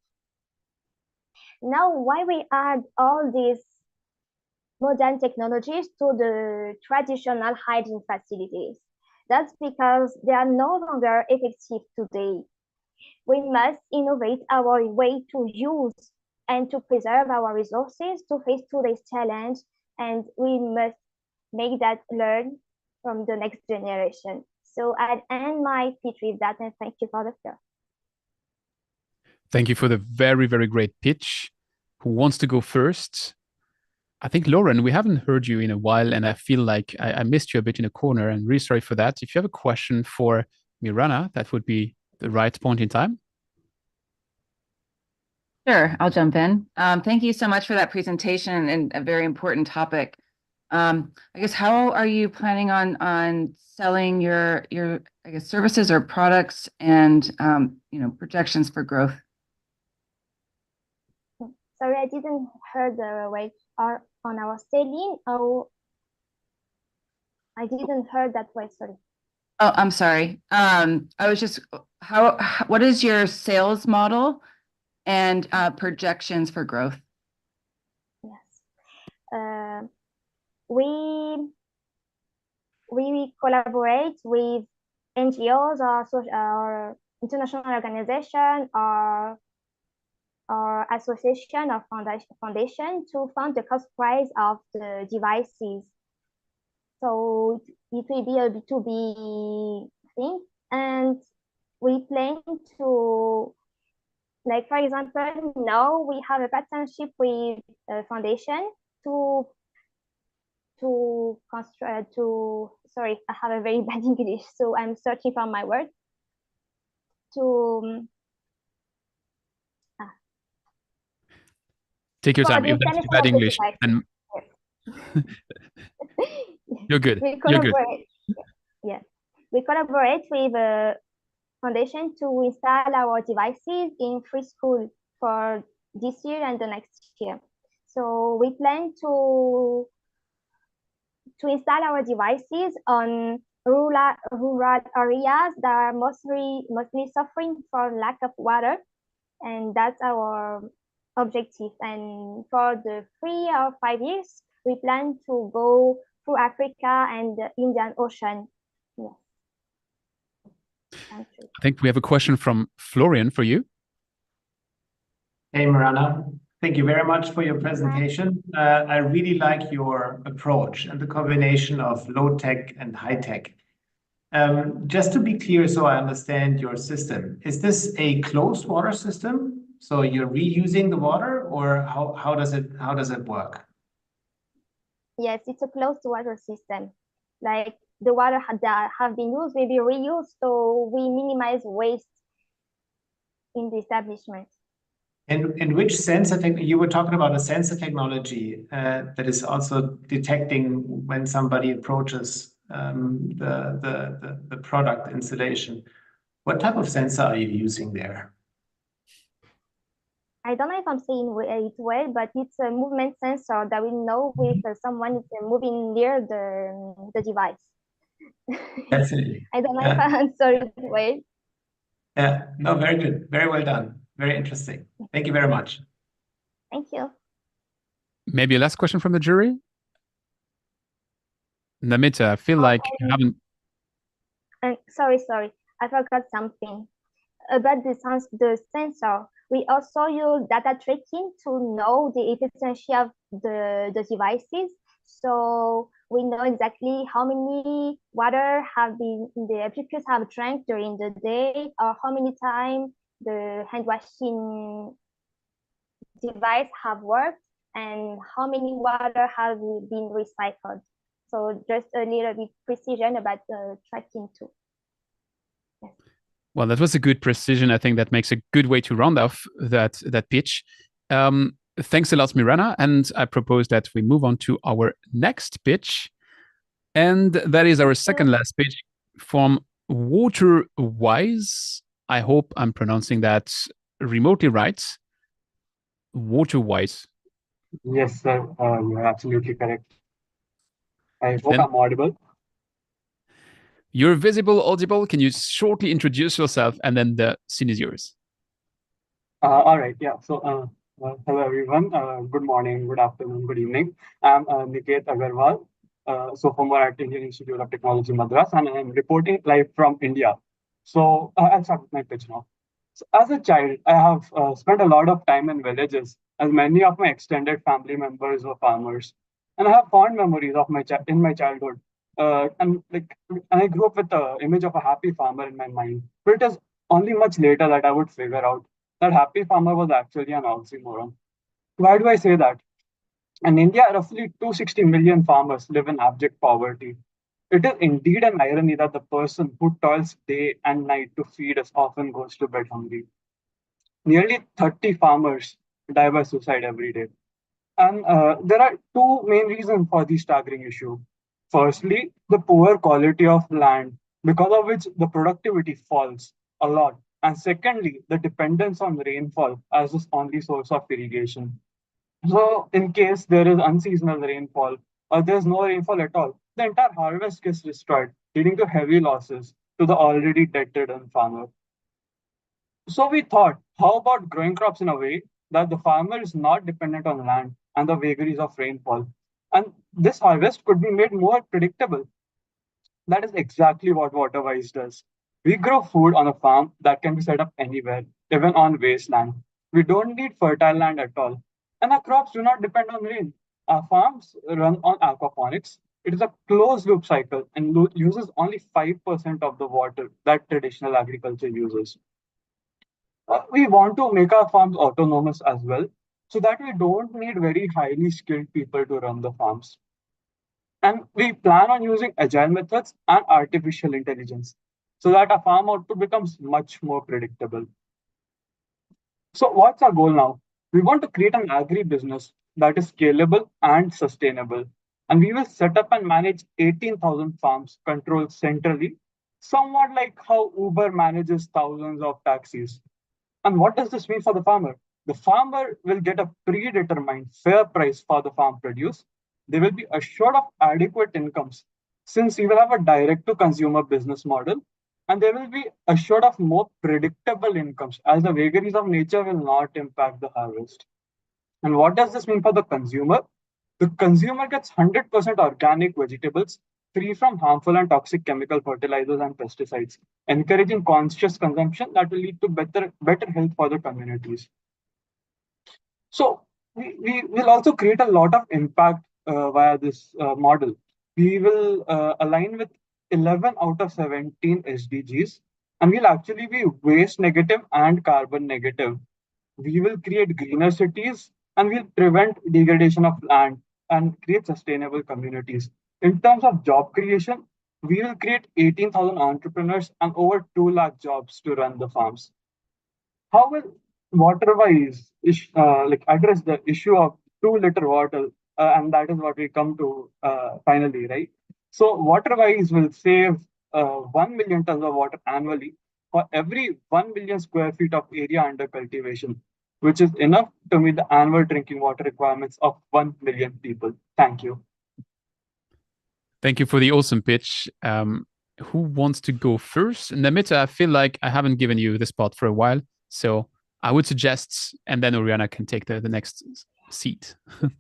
Now, why we add all these modern technologies to the traditional hygiene facilities? That's because they are no longer effective today. We must innovate our way to use and to preserve our resources to face today's challenge, and we must make that learn from the next generation. So I'll end my pitch with that, and thank you for the floor. Thank you for the very, very great pitch. Who wants to go first? I think, Lauren, we haven't heard you in a while, and I feel like I missed you a bit in a corner, and really sorry for that. If you have a question for Mirana, that would be the right point in time. Sure, I'll jump in. Thank you so much for that presentation and a very important topic. I guess, how are you planning on selling your I guess services or products, and projections for growth? Sorry, I didn't hear the way on our selling. Oh, I didn't hear that way. Sorry. Oh, I'm sorry. I was just what is your sales model and projections for growth? Yes. We collaborate with NGOs or international organizations or association or foundation to fund the cost price of the devices. So it will be a B2B thing, and we plan to, like, for example, now we have a partnership with a foundation sorry, I have a very bad English, so I'm searching for my word. Take your time. If that's bad English, then you're good. You're good. Yes, we collaborate with a foundation to install our devices in free school for this year and the next year. So we plan to install our devices on rural areas that are mostly suffering for lack of water, and that's our objective. And for the 3 or 5 years, we plan to go through Africa and the Indian Ocean. Yes. I think we have a question from Florian for you. Hey, Mirana. Thank you very much for your presentation. I really like your approach and the combination of low tech and high tech. Just to be clear, so I understand your system, is this a closed water system? So you're reusing the water, or how does it work? Yes, it's a closed water system. Like the water that have been used will be reused, so we minimize waste in the establishment. And which sensor you were talking about a sensor technology that is also detecting when somebody approaches the product installation. What type of sensor are you using there? I don't know if I'm saying it well, but it's a movement sensor that will know if someone is moving near the device. Absolutely. I don't know if I answered it well. Yeah, no, very good. Very well done. Very interesting. Thank you very much. Thank you. Maybe a last question from the jury? Namita, I feel like you haven't... Sorry. I forgot something. About the sensor, we also use data tracking to know the efficiency of the devices. So we know exactly how many water the applicants have drank during the day, or how many times the hand washing device have worked, and how many water have been recycled. So just a little bit precision about the tracking too. Yes. Well, that was a good precision. I think that makes a good way to round off that pitch. Thanks a lot, Mirana. And I propose that we move on to our next pitch. And that is our second last pitch from WaterWise. I hope I'm pronouncing that remotely right, water-wise. Yes, sir. You're absolutely correct. I hope Then I'm audible. you're visible, audible. Can you shortly introduce yourself, and then the scene is yours. All right. Yeah. So, hello everyone. Good morning, good afternoon, good evening. I'm Niket Agarwal, sophomore at Indian Institute of Technology, Madras, and I'm reporting live from India. So, I'll start with my pitch now. So, as a child, I have spent a lot of time in villages, as many of my extended family members were farmers, and I have fond memories of in my childhood. And I grew up with the image of a happy farmer in my mind. But it is only much later that I would figure out that happy farmer was actually an oxymoron. Why do I say that? In India, roughly 260 million farmers live in abject poverty. It is indeed an irony that the person who toils day and night to feed us often goes to bed hungry. Nearly 30 farmers die by suicide every day. And there are two main reasons for the staggering issue. Firstly, the poor quality of land, because of which the productivity falls a lot. And secondly, the dependence on rainfall as the only source of irrigation. So, in case there is unseasonal rainfall or there's no rainfall at all, the entire harvest gets destroyed, leading to heavy losses to the already debt-ridden farmer. So we thought, how about growing crops in a way that the farmer is not dependent on land and the vagaries of rainfall? And this harvest could be made more predictable. That is exactly what WaterWise does. We grow food on a farm that can be set up anywhere, even on wasteland. We don't need fertile land at all. And our crops do not depend on rain. Our farms run on aquaponics. It is a closed loop cycle and uses only 5% of the water that traditional agriculture uses. We want to make our farms autonomous as well, so that we don't need very highly skilled people to run the farms. And we plan on using agile methods and artificial intelligence so that our farm output becomes much more predictable. So what's our goal now? We want to create an agri-business that is scalable and sustainable. And we will set up and manage 18,000 farms controlled centrally, somewhat like how Uber manages thousands of taxis. And what does this mean for the farmer? The farmer will get a predetermined fair price for the farm produce. They will be assured of adequate incomes since we will have a direct-to-consumer business model, and they will be assured of more predictable incomes as the vagaries of nature will not impact the harvest. And what does this mean for the consumer? The consumer gets 100% organic vegetables free from harmful and toxic chemical fertilizers and pesticides, encouraging conscious consumption that will lead to better health for the communities. So we will also create a lot of impact via this model. We will align with 11 out of 17 SDGs, and we'll actually be waste negative and carbon negative. We will create greener cities, and we'll prevent degradation of land and create sustainable communities. In terms of job creation, we will create 18,000 entrepreneurs and over 2 lakh jobs to run the farms. How will WaterWise address the issue of 2 liter water? And that is what we come to finally, right? So WaterWise will save 1 million tons of water annually for every 1 million square feet of area under cultivation, which is enough to meet the annual drinking water requirements of 1 million people. Thank you. Thank you for the awesome pitch. Who wants to go first? Namita, I feel like I haven't given you the spot for a while, so I would suggest, and then Oriana can take the next seat.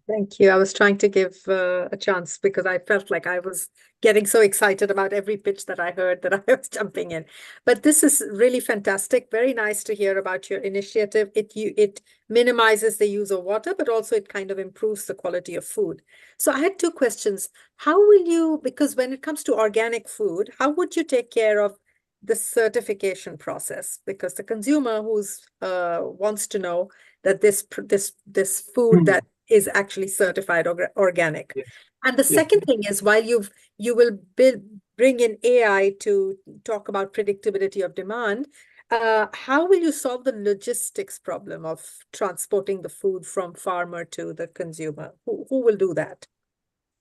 Thank you. I was trying to give a chance because I felt like I was getting so excited about every pitch that I heard that I was jumping in. But this is really fantastic. Very nice to hear about your initiative. It minimizes the use of water, but also it kind of improves the quality of food. So I had two questions. How will you, because when it comes to organic food, how would you take care of the certification process? Because the consumer who's wants to know that this food that is actually certified organic. Yes. And the second thing is, while you will bring in AI to talk about predictability of demand, how will you solve the logistics problem of transporting the food from farmer to the consumer? Who will do that?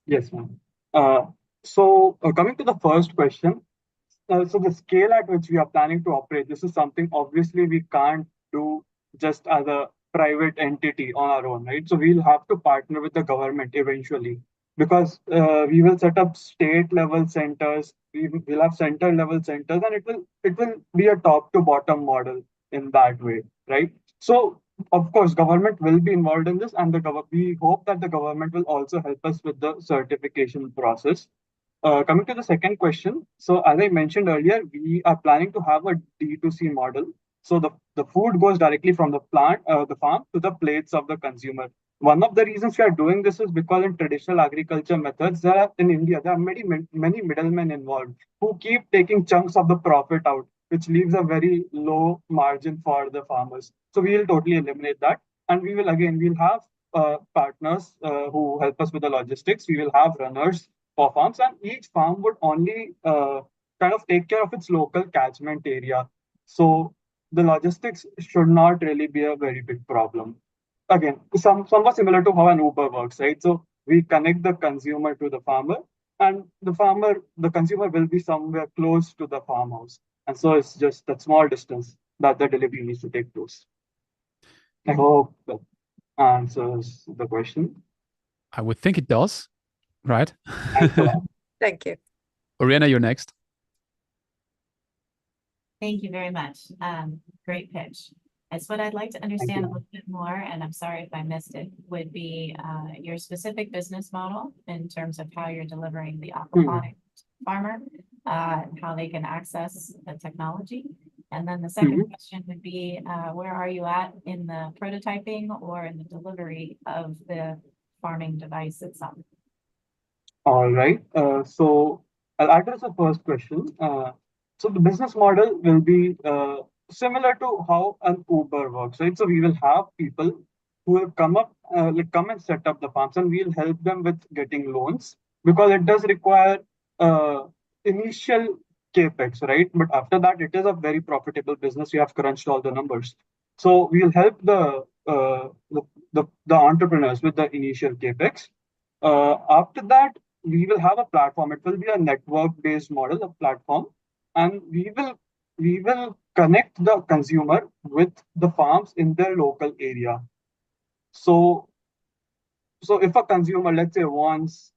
Yes, ma'am. So coming to the first question, so the scale at which we are planning to operate, this is something obviously we can't do just as a private entity on our own, right? So we'll have to partner with the government eventually, because we will set up state level centers, will have center level centers, and it will be a top to bottom model in that way, right? So of course, government will be involved in this, and we hope that the government will also help us with the certification process. Coming to the second question, so as I mentioned earlier, we are planning to have a D2C model. So the food goes directly from the farm to the plates of the consumer. One of the reasons we are doing this is because in traditional agriculture methods, in India, there are many middlemen involved who keep taking chunks of the profit out, which leaves a very low margin for the farmers. So we will totally eliminate that. And we'll have partners who help us with the logistics. We will have runners for farms, and each farm would only kind of take care of its local catchment area. So the logistics should not really be a very big problem. Again, somewhat similar to how an Uber works, right? So we connect the consumer to the farmer, and the consumer will be somewhere close to the farmhouse. And so it's just that small distance that the delivery needs to take place. I hope that answers the question. I would think it does, right? Thank you. Oriana, you're next. Thank you very much. Great pitch. It's what I'd like to understand a little bit more, and I'm sorry if I missed it, would be your specific business model in terms of how you're delivering the aquaponic farmer, how they can access the technology. And then the second question would be, where are you at in the prototyping or in the delivery of the farming device itself? All right. So I'll address the first question. So the business model will be similar to how an Uber works, right? So we will have people who will come and set up the farms, and we'll help them with getting loans, because it does require initial capex, right? But after that, it is a very profitable business. We have crunched all the numbers. So we'll help the entrepreneurs with the initial capex. After that, we will have a platform. It will be a network-based model, a platform, and we will connect the consumer with the farms in their local area. So if a consumer, let's say, wants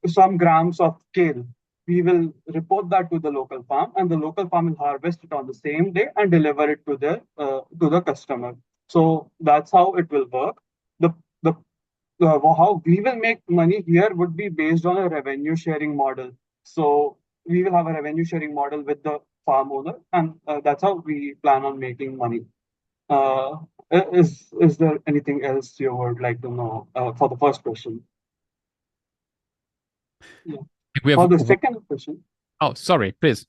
some grams of kale, we will report that to the local farm, and the local farm will harvest it on the same day and deliver it to the customer. So that's how it will work. How we will make money here would be based on a revenue sharing model. So we will have a revenue sharing model with the farm owner, and that's how we plan on making money. Is there anything else you would like to know for the first question? Yeah. For the second question. Oh, sorry, please.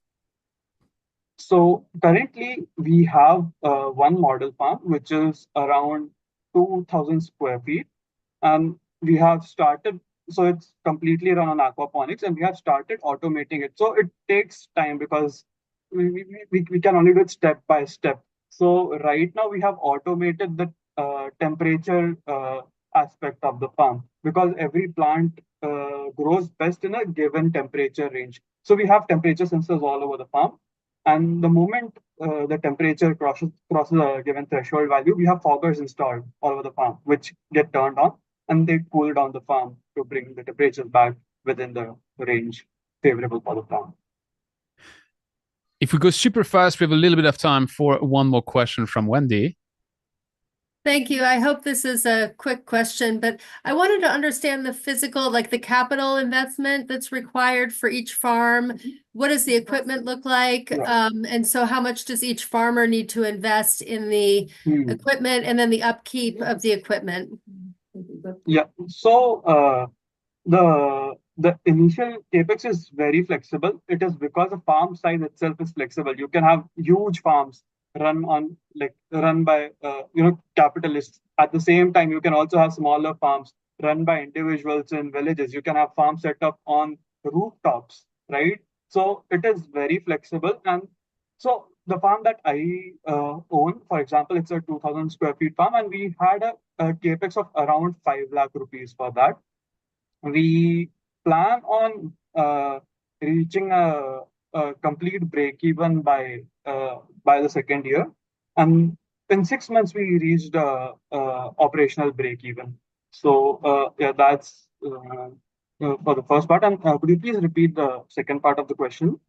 So currently we have one model farm, which is around 2,000 square feet. And we have started, so it's completely run on aquaponics, and we have started automating it. So it takes time because we can only do it step by step. So right now we have automated the temperature aspect of the farm, because every plant grows best in a given temperature range. So we have temperature sensors all over the farm. And the moment the temperature crosses a given threshold value, we have foggers installed all over the farm, which get turned on, and they cool down the farm to bring the temperature back within the range favorable for the farm. If we go super fast, we have a little bit of time for one more question from Wendy. Thank you. I hope this is a quick question, but I wanted to understand the physical, like the capital investment that's required for each farm. What does the equipment look like? And so how much does each farmer need to invest in the equipment and then the upkeep of the equipment? Yeah, so the initial capex is very flexible. It is because the farm size itself is flexible. You can have huge farms run by capitalists. At the same time, you can also have smaller farms run by individuals in villages. You can have farms set up on rooftops, right? So it is very flexible. And so the farm that I own, for example, it's a 2,000 square feet farm, and we had a capex of around 5 lakh rupees for that. We plan on reaching a complete break even by the second year, In 6 months, we reached operational break even. So yeah, that's for the first part. And could you please repeat the second part of the question?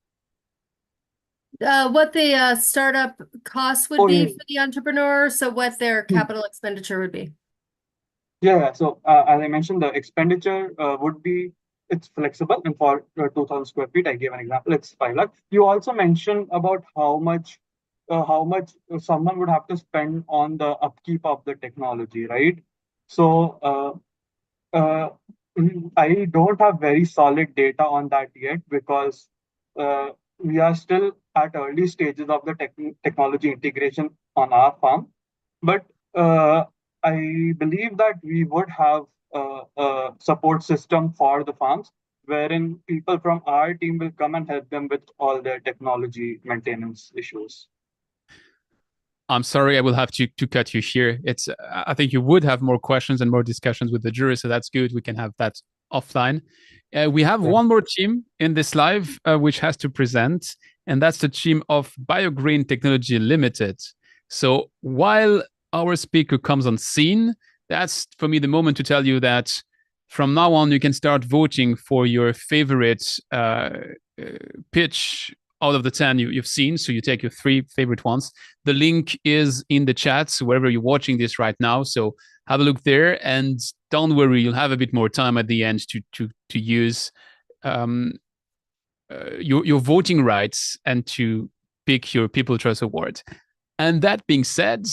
What the startup costs would Oh, be yeah. for the entrepreneur, so what their capital expenditure would be. Yeah, so as I mentioned, the expenditure would be, it's flexible, and for 2,000 square feet, I gave an example, it's 5 lakh. You also mentioned about how much someone would have to spend on the upkeep of the technology, right? So I don't have very solid data on that yet, because we are still at early stages of the technology integration on our farm. But I believe that we would have a support system for the farms, wherein people from our team will come and help them with all their technology maintenance issues. I'm sorry, I will have to cut you here. I think you would have more questions and more discussions with the jury, so that's good. We can have that offline. We have one more team in this live, which has to present, and that's the team of BioGreen Technology Limited. So while our speaker comes on scene, that's for me the moment to tell you that from now on, you can start voting for your favorite pitch out of the 10 you've seen. So you take your 3 favorite ones. The link is in the chat, so wherever you're watching this right now. So have a look there, and don't worry, you'll have a bit more time at the end to use your voting rights and to pick your People Trust Award. And that being said,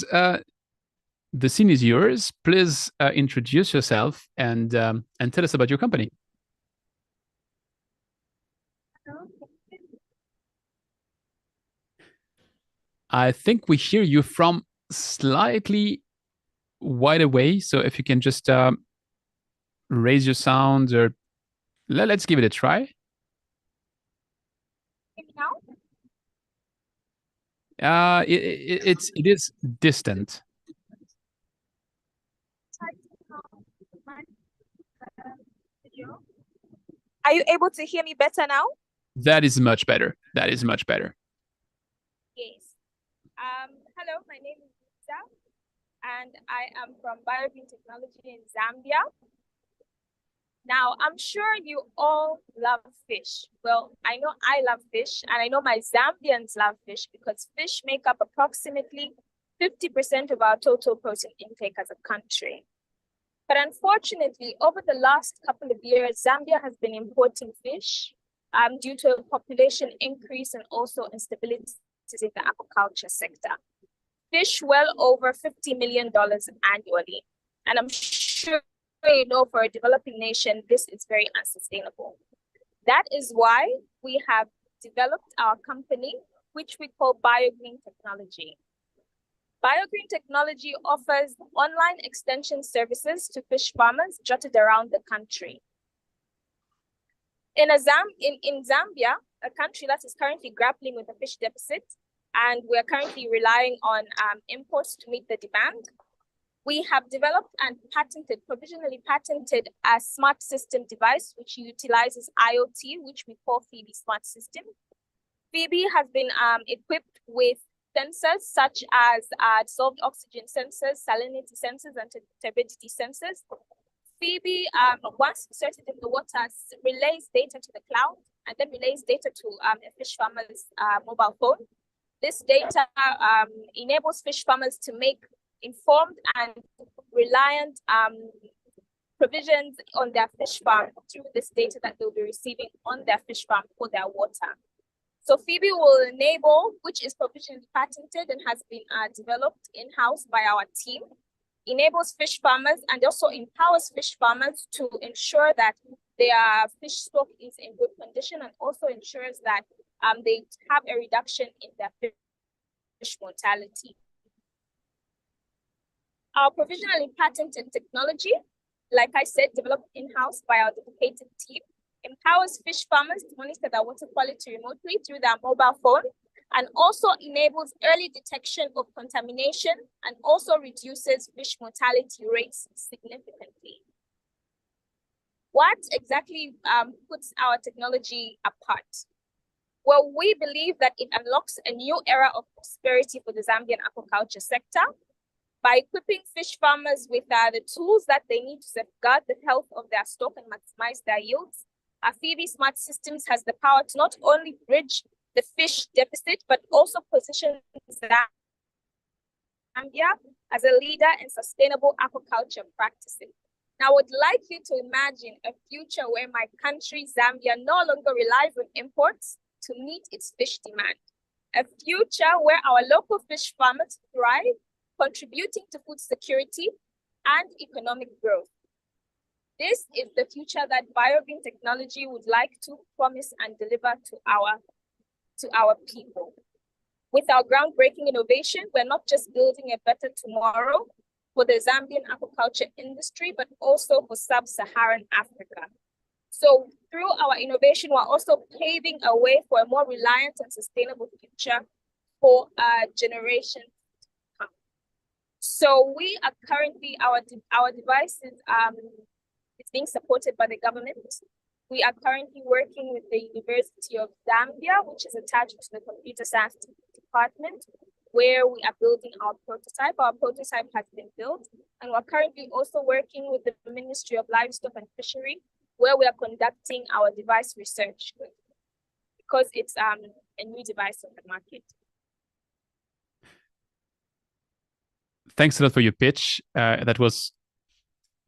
the scene is yours. Please introduce yourself and tell us about your company. I think we hear you from slightly wide away. So if you can just raise your sound, or let's give it a try. It is distant. Are you able to hear me better now? That is much better. That is much better. Yes. Hello, my name is Lisa, and I am from BioGreen Technology in Zambia. Now, I'm sure you all love fish. Well, I know I love fish, and I know my Zambians love fish, because fish make up approximately 50% of our total protein intake as a country. But unfortunately, over the last couple of years, Zambia has been importing fish due to a population increase and also instabilities in the aquaculture sector. Fish well over $50 million annually. And I'm sure you know, for a developing nation, this is very unsustainable. That is why we have developed our company, which we call BioGreen Technology. BioGreen Technology offers online extension services to fish farmers jotted around the country. In Zambia, a country that is currently grappling with a fish deficit, and we're currently relying on imports to meet the demand, we have developed and provisionally patented a smart system device which utilizes IoT, which we call Phoebe Smart System. Phoebe has been equipped with sensors such as dissolved oxygen sensors, salinity sensors, and turbidity sensors. Phoebe, once inserted in the water, relays data to the cloud and then relays data to a fish farmer's mobile phone. This data enables fish farmers to make informed and reliant provisions on their fish farm through this data that they'll be receiving on their fish farm for their water. So Phoebe will enable, which is provisionally patented and has been developed in-house by our team, enables fish farmers and also empowers fish farmers to ensure that their fish stock is in good condition, and also ensures that they have a reduction in their fish mortality. Our provisionally patented technology, like I said, developed in-house by our dedicated team, empowers fish farmers to monitor their water quality remotely through their mobile phone, and also enables early detection of contamination, and also reduces fish mortality rates significantly. What exactly puts our technology apart? Well, we believe that it unlocks a new era of prosperity for the Zambian aquaculture sector by equipping fish farmers with the tools that they need to safeguard the health of their stock and maximize their yields. Afibi Smart Systems has the power to not only bridge the fish deficit, but also position Zambia as a leader in sustainable aquaculture practices. Now, I would like you to imagine a future where my country, Zambia, no longer relies on imports to meet its fish demand. A future where our local fish farmers thrive, contributing to food security and economic growth. This is the future that BioBean technology would like to promise and deliver to our people. With our groundbreaking innovation, we're not just building a better tomorrow for the Zambian aquaculture industry, but also for sub-Saharan Africa. So through our innovation, we're also paving a way for a more reliant and sustainable future for generations to come. So we are currently, our devices is being supported by the government. We are currently working with the University of Zambia, which is attached to the Computer Science Department, where we are building our prototype. Our prototype has been built, and we're currently also working with the Ministry of Livestock and Fishery, where we are conducting our device research because it's a new device on the market. Thanks a lot for your pitch. That was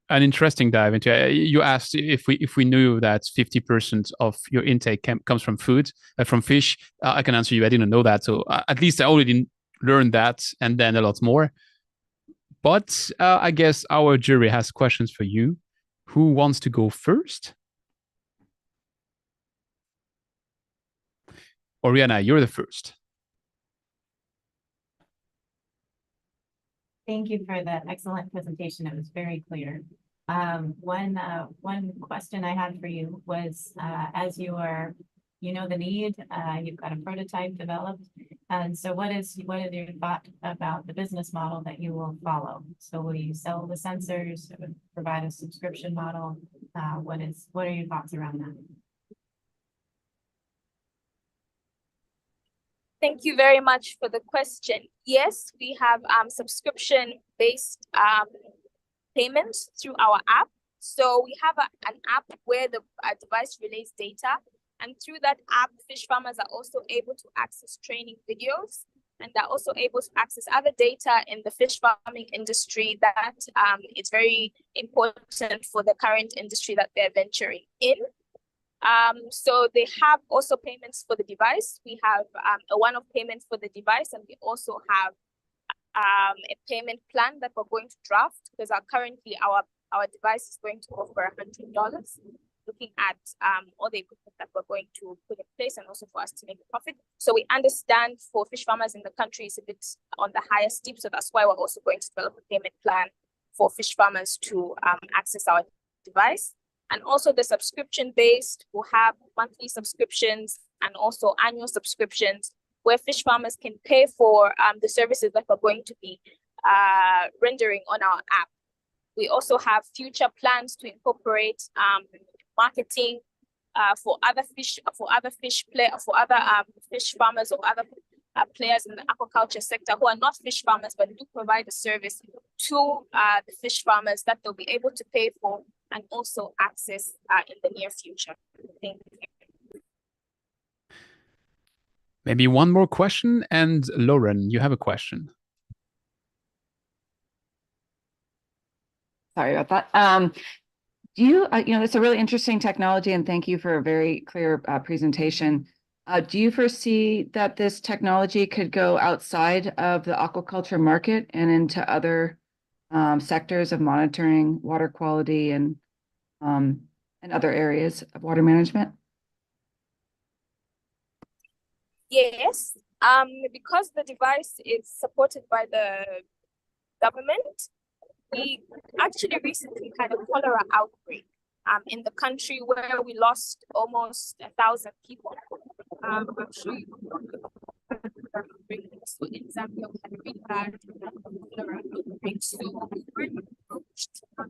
an interesting dive into. You asked if we knew that 50% of your intake comes from food, from fish. I can answer you. I didn't know that, so at least I already learned that, and then a lot more. But I guess our jury has questions for you. Who wants to go first? Oriana, you're the first. Thank you for that excellent presentation. It was very clear. One question I had for you was, as you know the need, you've got a prototype developed, and so what is your thought about the business model that you will follow? So will you sell the sensors, provide a subscription model? What are your thoughts around that? Thank you very much for the question. Yes, we have subscription-based payments through our app. So we have an app where the device relays data, and through that app, fish farmers are also able to access training videos, and they're also able to access other data in the fish farming industry that is very important for the current industry that they're venturing in. So they have also payments for the device. We have a one-off payment for the device, and we also have a payment plan that we're going to draft, because currently our device is going to offer $100, looking at all the equipment that we're going to put in place, and also for us to make a profit. So we understand for fish farmers in the country is a bit on the higher steep, so that's why we're also going to develop a payment plan for fish farmers to access our device. And also the subscription-based will have monthly subscriptions and also annual subscriptions, where fish farmers can pay for the services that we're going to be rendering on our app. We also have future plans to incorporate marketing for other fish farmers or other players in the aquaculture sector who are not fish farmers but do provide a service to the fish farmers that they'll be able to pay for and also access in the near future. Thank you. Maybe one more question, and Lauren, you have a question. Sorry about that. It's a really interesting technology, and thank you for a very clear presentation. Do you foresee that this technology could go outside of the aquaculture market and into other sectors of monitoring water quality and other areas of water management? Yes, because the device is supported by the government, we actually recently had a cholera outbreak in the country where we lost almost 1,000 people. I'm sure you know so in Zambia we had a really bad cholera outbreak. So we were approached to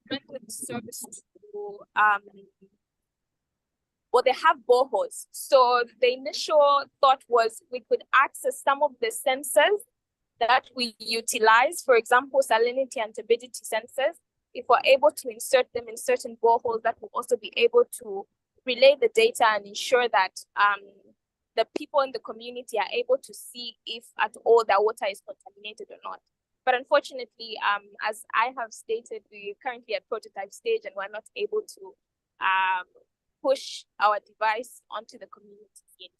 render the service to but they have boreholes. So the initial thought was we could access some of the sensors that we utilize, for example, salinity and turbidity sensors. If we're able to insert them in certain boreholes, that will also be able to relay the data and ensure that the people in the community are able to see if at all their water is contaminated or not. But unfortunately, as I have stated, we're currently at prototype stage and we're not able to push our device onto the community yet.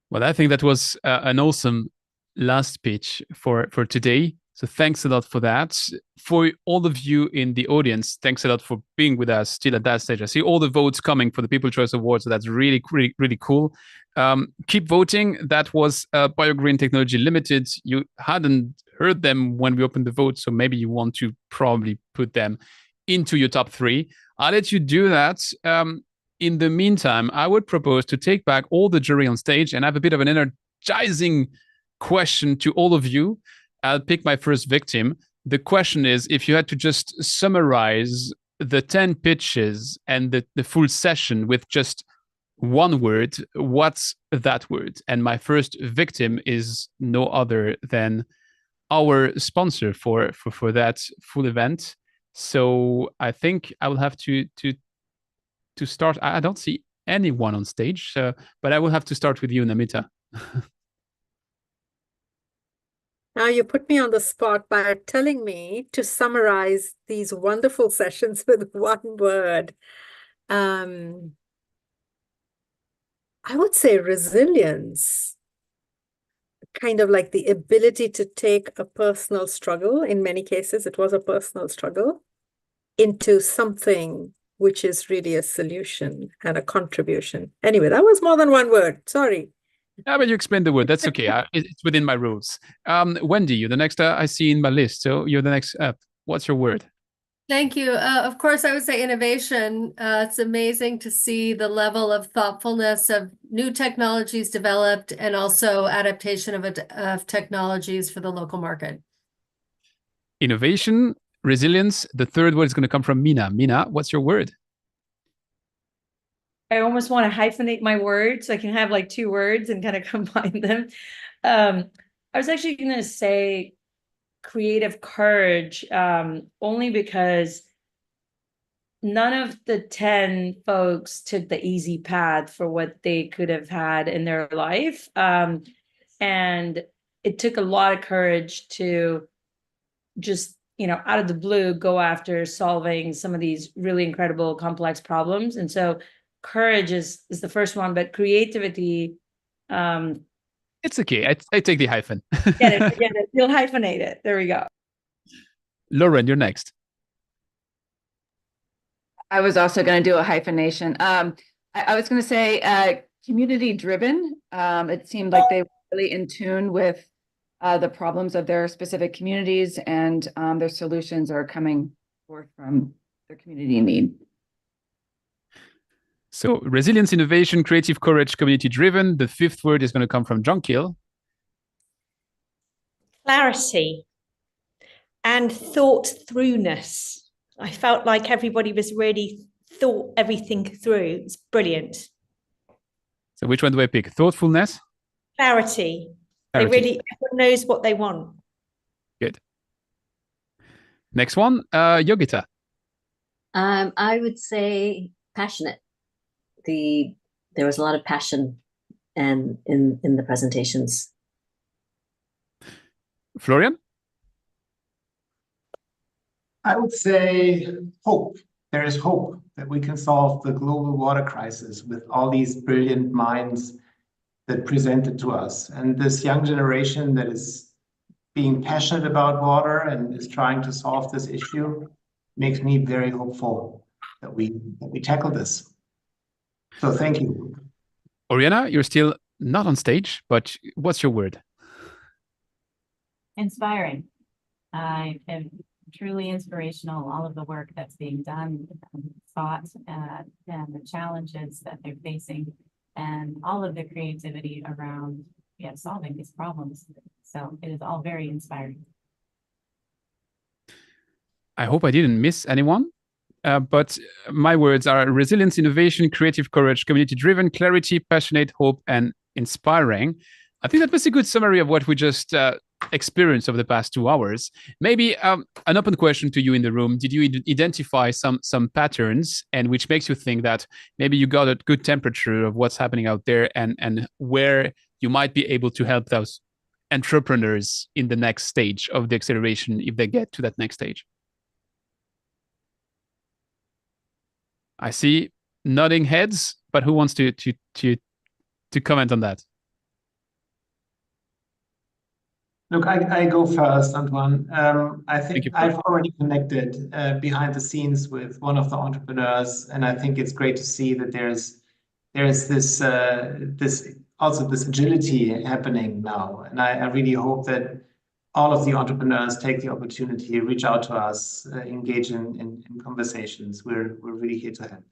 Well, I think that was an awesome last pitch for today. So thanks a lot for that. For all of you in the audience, thanks a lot for being with us still at that stage. I see all the votes coming for the People's Choice Award, so that's really, really, really cool. Keep voting. That was BioGreen Technology Limited. You hadn't heard them when we opened the vote, so maybe you want to probably put them into your top 3. I'll let you do that. In the meantime, I would propose to take back all the jury on stage and have a bit of an energizing question to all of you. I'll pick my first victim. The question is, if you had to just summarize the 10 pitches and the full session with just one word, what's that word? And my first victim is no other than our sponsor for that full event. So I think I will have to start. I don't see anyone on stage, but I will have to start with you, Namita. Now you put me on the spot by telling me to summarize these wonderful sessions with one word. I would say resilience, kind of like the ability to take a personal struggle. In many cases, it was a personal struggle into something which is really a solution and a contribution. Anyway, that was more than one word. Sorry. Yeah, but you explained the word. That's okay. It's within my rules. Wendy, you're the next I see in my list. So you're the next up. What's your word? Thank you. Of course, I would say innovation. It's amazing to see the level of thoughtfulness of new technologies developed and also adaptation of technologies for the local market. Innovation, resilience. The third word is going to come from Mina. Mina, what's your word? I almost want to hyphenate my words so I can have like 2 words and kind of combine them. I was actually going to say creative courage, only because none of the 10 folks took the easy path for what they could have had in their life. And it took a lot of courage to just, out of the blue, go after solving some of these really incredible, complex problems. And so courage is the first one, but creativity. It's okay. I take the hyphen. Get it. You'll hyphenate it. There we go. Lauren, you're next. I was also going to do a hyphenation. I was going to say community driven. It seemed like they were really in tune with the problems of their specific communities, and their solutions are coming forth from their community need. So resilience, innovation, creative courage, community driven. The 5th word is going to come from John Keel. Clarity and thought throughness. I felt like everybody was really thought everything through. It's brilliant. So which one do I pick? Thoughtfulness? Clarity. Clarity. Everyone knows what they want. Good. Next one, Yogita. I would say passionate. There was a lot of passion and in the presentations. Florian? I would say hope. There is hope that we can solve the global water crisis with all these brilliant minds that presented to us. And this young generation that is being passionate about water and is trying to solve this issue makes me very hopeful that we tackle this. So thank you. Oriana, you're still not on stage, but what's your word? Inspiring. And truly inspirational, all of the work that's being done, thought, and the challenges that they're facing, and all of the creativity around solving these problems. So it is all very inspiring. I hope I didn't miss anyone. but my words are resilience, innovation, creative courage, community-driven, clarity, passionate, hope, and inspiring. I think that was a good summary of what we just experienced over the past 2 hours. Maybe an open question to you in the room. Did you identify some patterns, and which makes you think that maybe you got a good temperature of what's happening out there, and where you might be able to help those entrepreneurs in the next stage of the acceleration if they get to that next stage? I see nodding heads, but who wants to comment on that? Look, I go first, Antoine. I think I've already connected behind the scenes with one of the entrepreneurs, and I think it's great to see that there's this agility happening now. And I really hope that all of the entrepreneurs take the opportunity, reach out to us, engage in conversations. We're really here to help.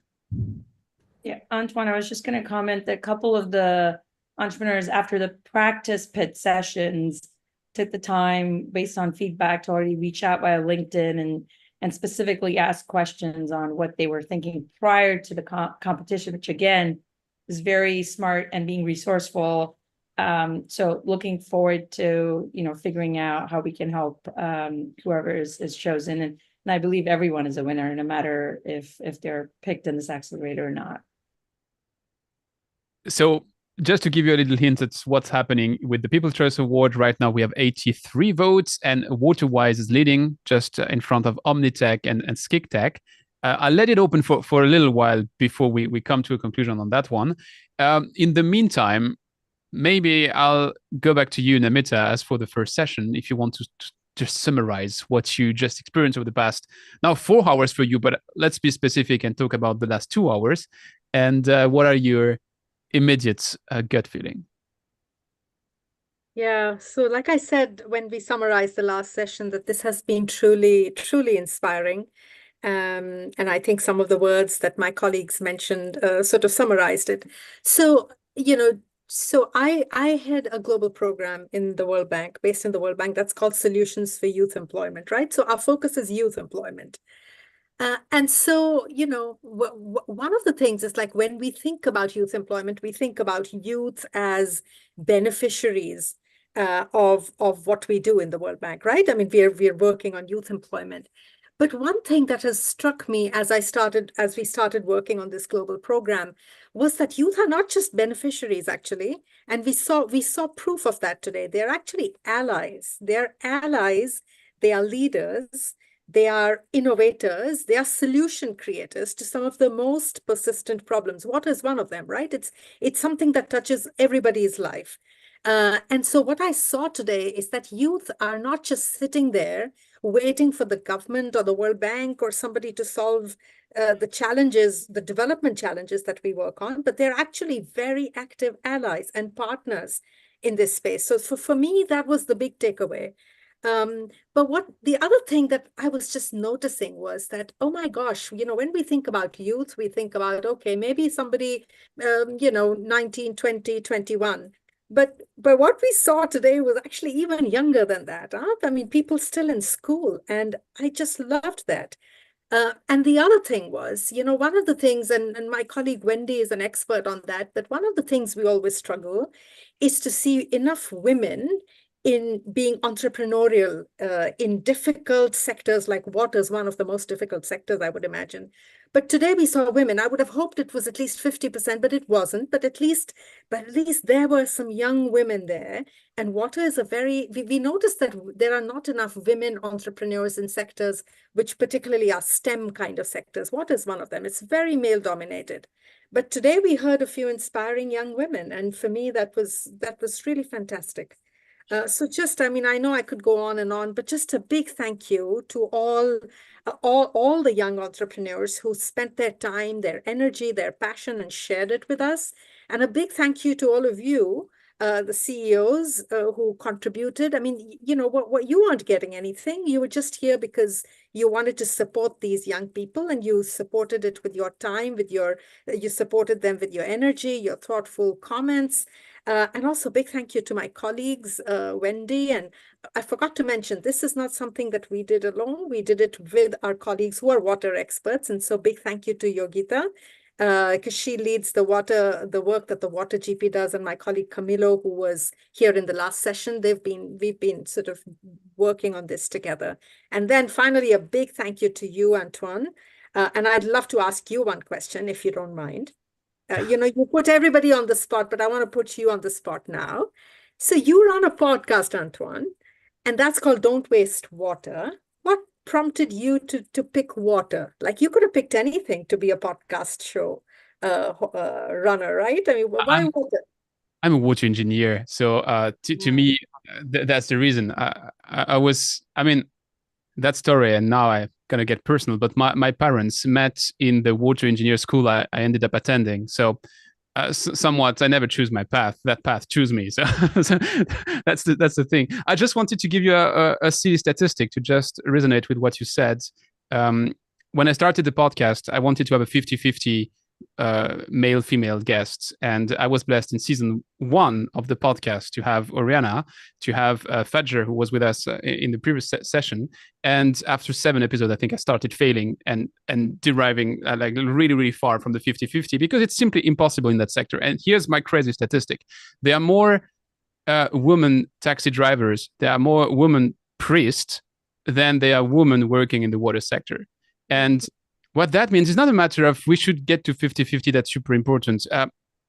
Yeah, Antoine, I was just going to comment that a couple of the entrepreneurs after the practice pit sessions took the time based on feedback to already reach out via LinkedIn and specifically ask questions on what they were thinking prior to the competition, which again is very smart and being resourceful. So looking forward to, figuring out how we can help whoever is chosen. And I believe everyone is a winner, no matter if they're picked in this accelerator or not. So just to give you a little hint at what's happening with the People's Choice Award, right now we have 83 votes, and WaterWise is leading just in front of Omnitech and SkikTech. I'll let it open for a little while before we come to a conclusion on that one. In the meantime, maybe I'll go back to you, Namita, as for the first session, if you want to just summarize what you just experienced over the past, now 4 hours for you, but let's be specific and talk about the last 2 hours. And what are your immediate gut feeling? Yeah, so like I said, when we summarized the last session, that this has been truly, truly inspiring. And I think some of the words that my colleagues mentioned sort of summarized it. So, so I had a global program in the World Bank, based in the World Bank, that's called Solutions for Youth Employment, right? So our focus is youth employment. And so, one of the things is, like, when we think about youth employment, we think about youth as beneficiaries of what we do in the World Bank, right? I mean, we're working on youth employment. But one thing that has struck me as we started working on this global program was that youth are not just beneficiaries, actually. And we saw proof of that today. They're actually allies. They're allies. They are leaders. They are innovators. They are solution creators to some of the most persistent problems. Water is one of them, right? It's something that touches everybody's life. And so what I saw today is that youth are not just sitting there waiting for the government or the World Bank or somebody to solve the challenges, the development challenges that we work on, but they're actually very active allies and partners in this space. So for me, that was the big takeaway. But what the other thing that I was just noticing was that, oh my gosh, when we think about youth, we think about, okay, maybe somebody, 19, 20, 21. But what we saw today was actually even younger than that. Huh? I mean, people still in school, and I just loved that. And the other thing was, one of the things, and my colleague Wendy is an expert on that, but one of the things we always struggle is to see enough women in being entrepreneurial in difficult sectors, like water is one of the most difficult sectors, I would imagine. But today we saw women. I would have hoped it was at least 50%, but it wasn't. But at least there were some young women there. And water is we noticed that there are not enough women entrepreneurs in sectors which particularly are STEM kind of sectors. Water is one of them. It's very male dominated. But today we heard a few inspiring young women. And for me, that was really fantastic. So I mean, I know I could go on, but just a big thank you to all the young entrepreneurs who spent their time, their energy, their passion, and shared it with us. And a big thank you to all of you, the CEOs who contributed. I mean, what you weren't getting anything. You were just here because you wanted to support these young people, and you supported it with your time, you supported them with your energy, your thoughtful comments. And also big thank you to my colleagues, Wendy, and I forgot to mention, this is not something that we did alone. We did it with our colleagues who are water experts. And so big thank you to Yogita, because she leads the work that the Water GP does, and my colleague Camilo, who was here in the last session. We've been sort of working on this together. And then finally, a big thank you to you, Antoine. And I'd love to ask you one question, if you don't mind. You put everybody on the spot, but I want to put you on the spot now. So you run a podcast, Antoine, and that's called Don't Waste Water. What prompted you to pick water? Like, you could have picked anything to be a podcast show runner, right? I mean, why water? I'm a water engineer, so to me, that's the reason. I mean, that story, and now I'm gonna get personal, but my parents met in the water engineer school I ended up attending. So somewhat, I never choose my path. That path chose me. So, so that's the thing. I just wanted to give you a silly statistic to just resonate with what you said. When I started the podcast, I wanted to have a 50-50 male-female guests, and I was blessed in season 1 of the podcast to have Oriana, to have Fajr, who was with us in the previous session. And after 7 episodes, I think I started failing and deriving like really, really far from the 50-50, because it's simply impossible in that sector. And here's my crazy statistic: there are more women taxi drivers, there are more women priests than there are women working in the water sector. And what that means is not a matter of we should get to 50-50, that's super important.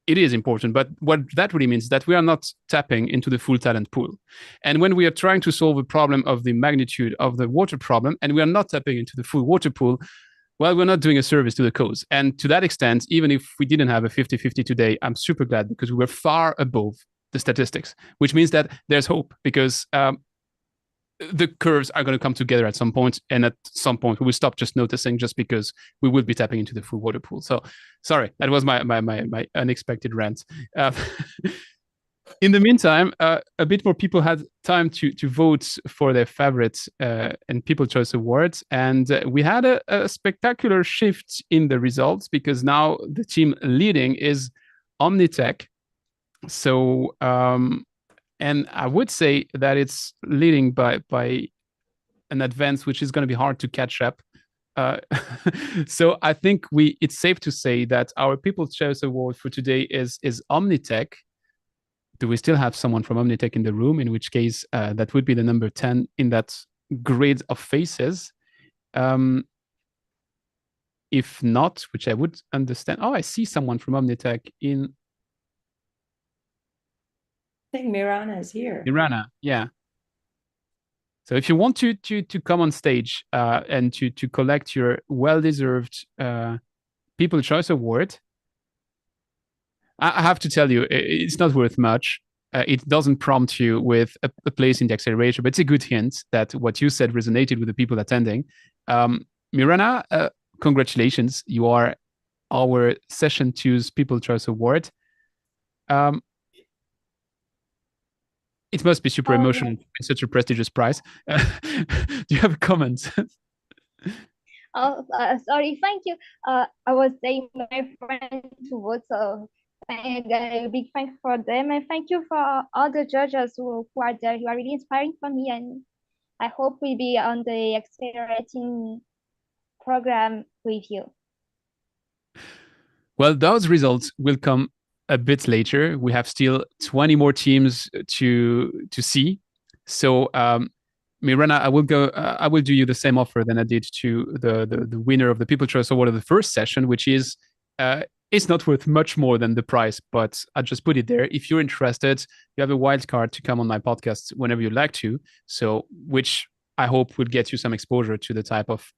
It is important, but what that really means is that we are not tapping into the full talent pool. And when we are trying to solve a problem of the magnitude of the water problem, and we are not tapping into the full water pool, well, we're not doing a service to the cause. And to that extent, even if we didn't have a 50-50 today, I'm super glad, because we were far above the statistics, which means that there's hope, because the curves are going to come together at some point, and at some point we will stop just noticing, just because we will be tapping into the full water pool. So sorry, that was my unexpected rant. In the meantime, a bit more people had time to vote for their favorites and People Choice Awards, and we had a spectacular shift in the results, because now the team leading is Omnitech. So and I would say that it's leading by an advance which is going to be hard to catch up. So I think it's safe to say that our People's Choice Award for today is Omnitech. Do we still have someone from Omnitech in the room? In which case, that would be the number 10 in that grid of faces. If not, which I would understand. Oh, I see someone from Omnitech in. I think Mirana is here. Mirana, yeah. So if you want to come on stage and to collect your well-deserved People's Choice Award, I have to tell you, it's not worth much. It doesn't prompt you with a place in the accelerator, but it's a good hint that what you said resonated with the people attending. Mirana, congratulations. You are our Session 2's People's Choice Award. It must be super emotional. Yeah. Such a prestigious prize. Do you have a comment? Sorry, thank you. I was saying my friends to vote, so a big thanks for them, and thank you for all the judges who are there. You are really inspiring for me, and I hope we'll be on the accelerating program with you. Well, those results will come a bit later. We have still 20 more teams to see. So Mirana, I will do you the same offer than I did to the winner of the People's Choice Award of the first session, which is it's not worth much more than the price, but I just put it there. If you're interested, you have a wild card to come on my podcast whenever you'd like to. So which I hope will get you some exposure to the type of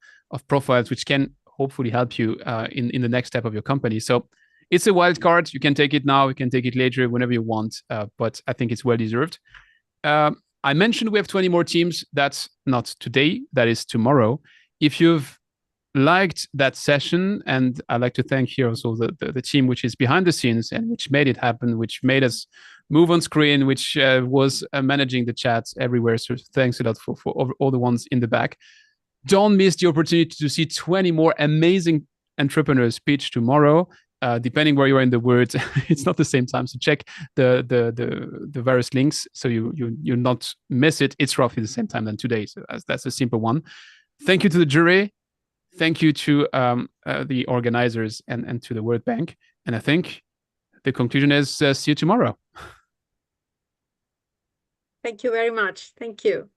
profiles which can hopefully help you in the next step of your company. So it's a wild card. You can take it now, you can take it later, whenever you want, but I think it's well deserved. I mentioned we have 20 more teams. That's not today, that is tomorrow. If you've liked that session, and I'd like to thank here also the team which is behind the scenes and which made it happen, which made us move on screen, which was managing the chats everywhere. So thanks a lot for all the ones in the back. Don't miss the opportunity to see 20 more amazing entrepreneurs pitch tomorrow. depending where you are in the world, it's not the same time. So check the various links so you not miss it. It's roughly the same time than today. So that's a simple one. Thank you to the jury. Thank you to the organizers and to the World Bank. And I think the conclusion is see you tomorrow. Thank you very much. Thank you.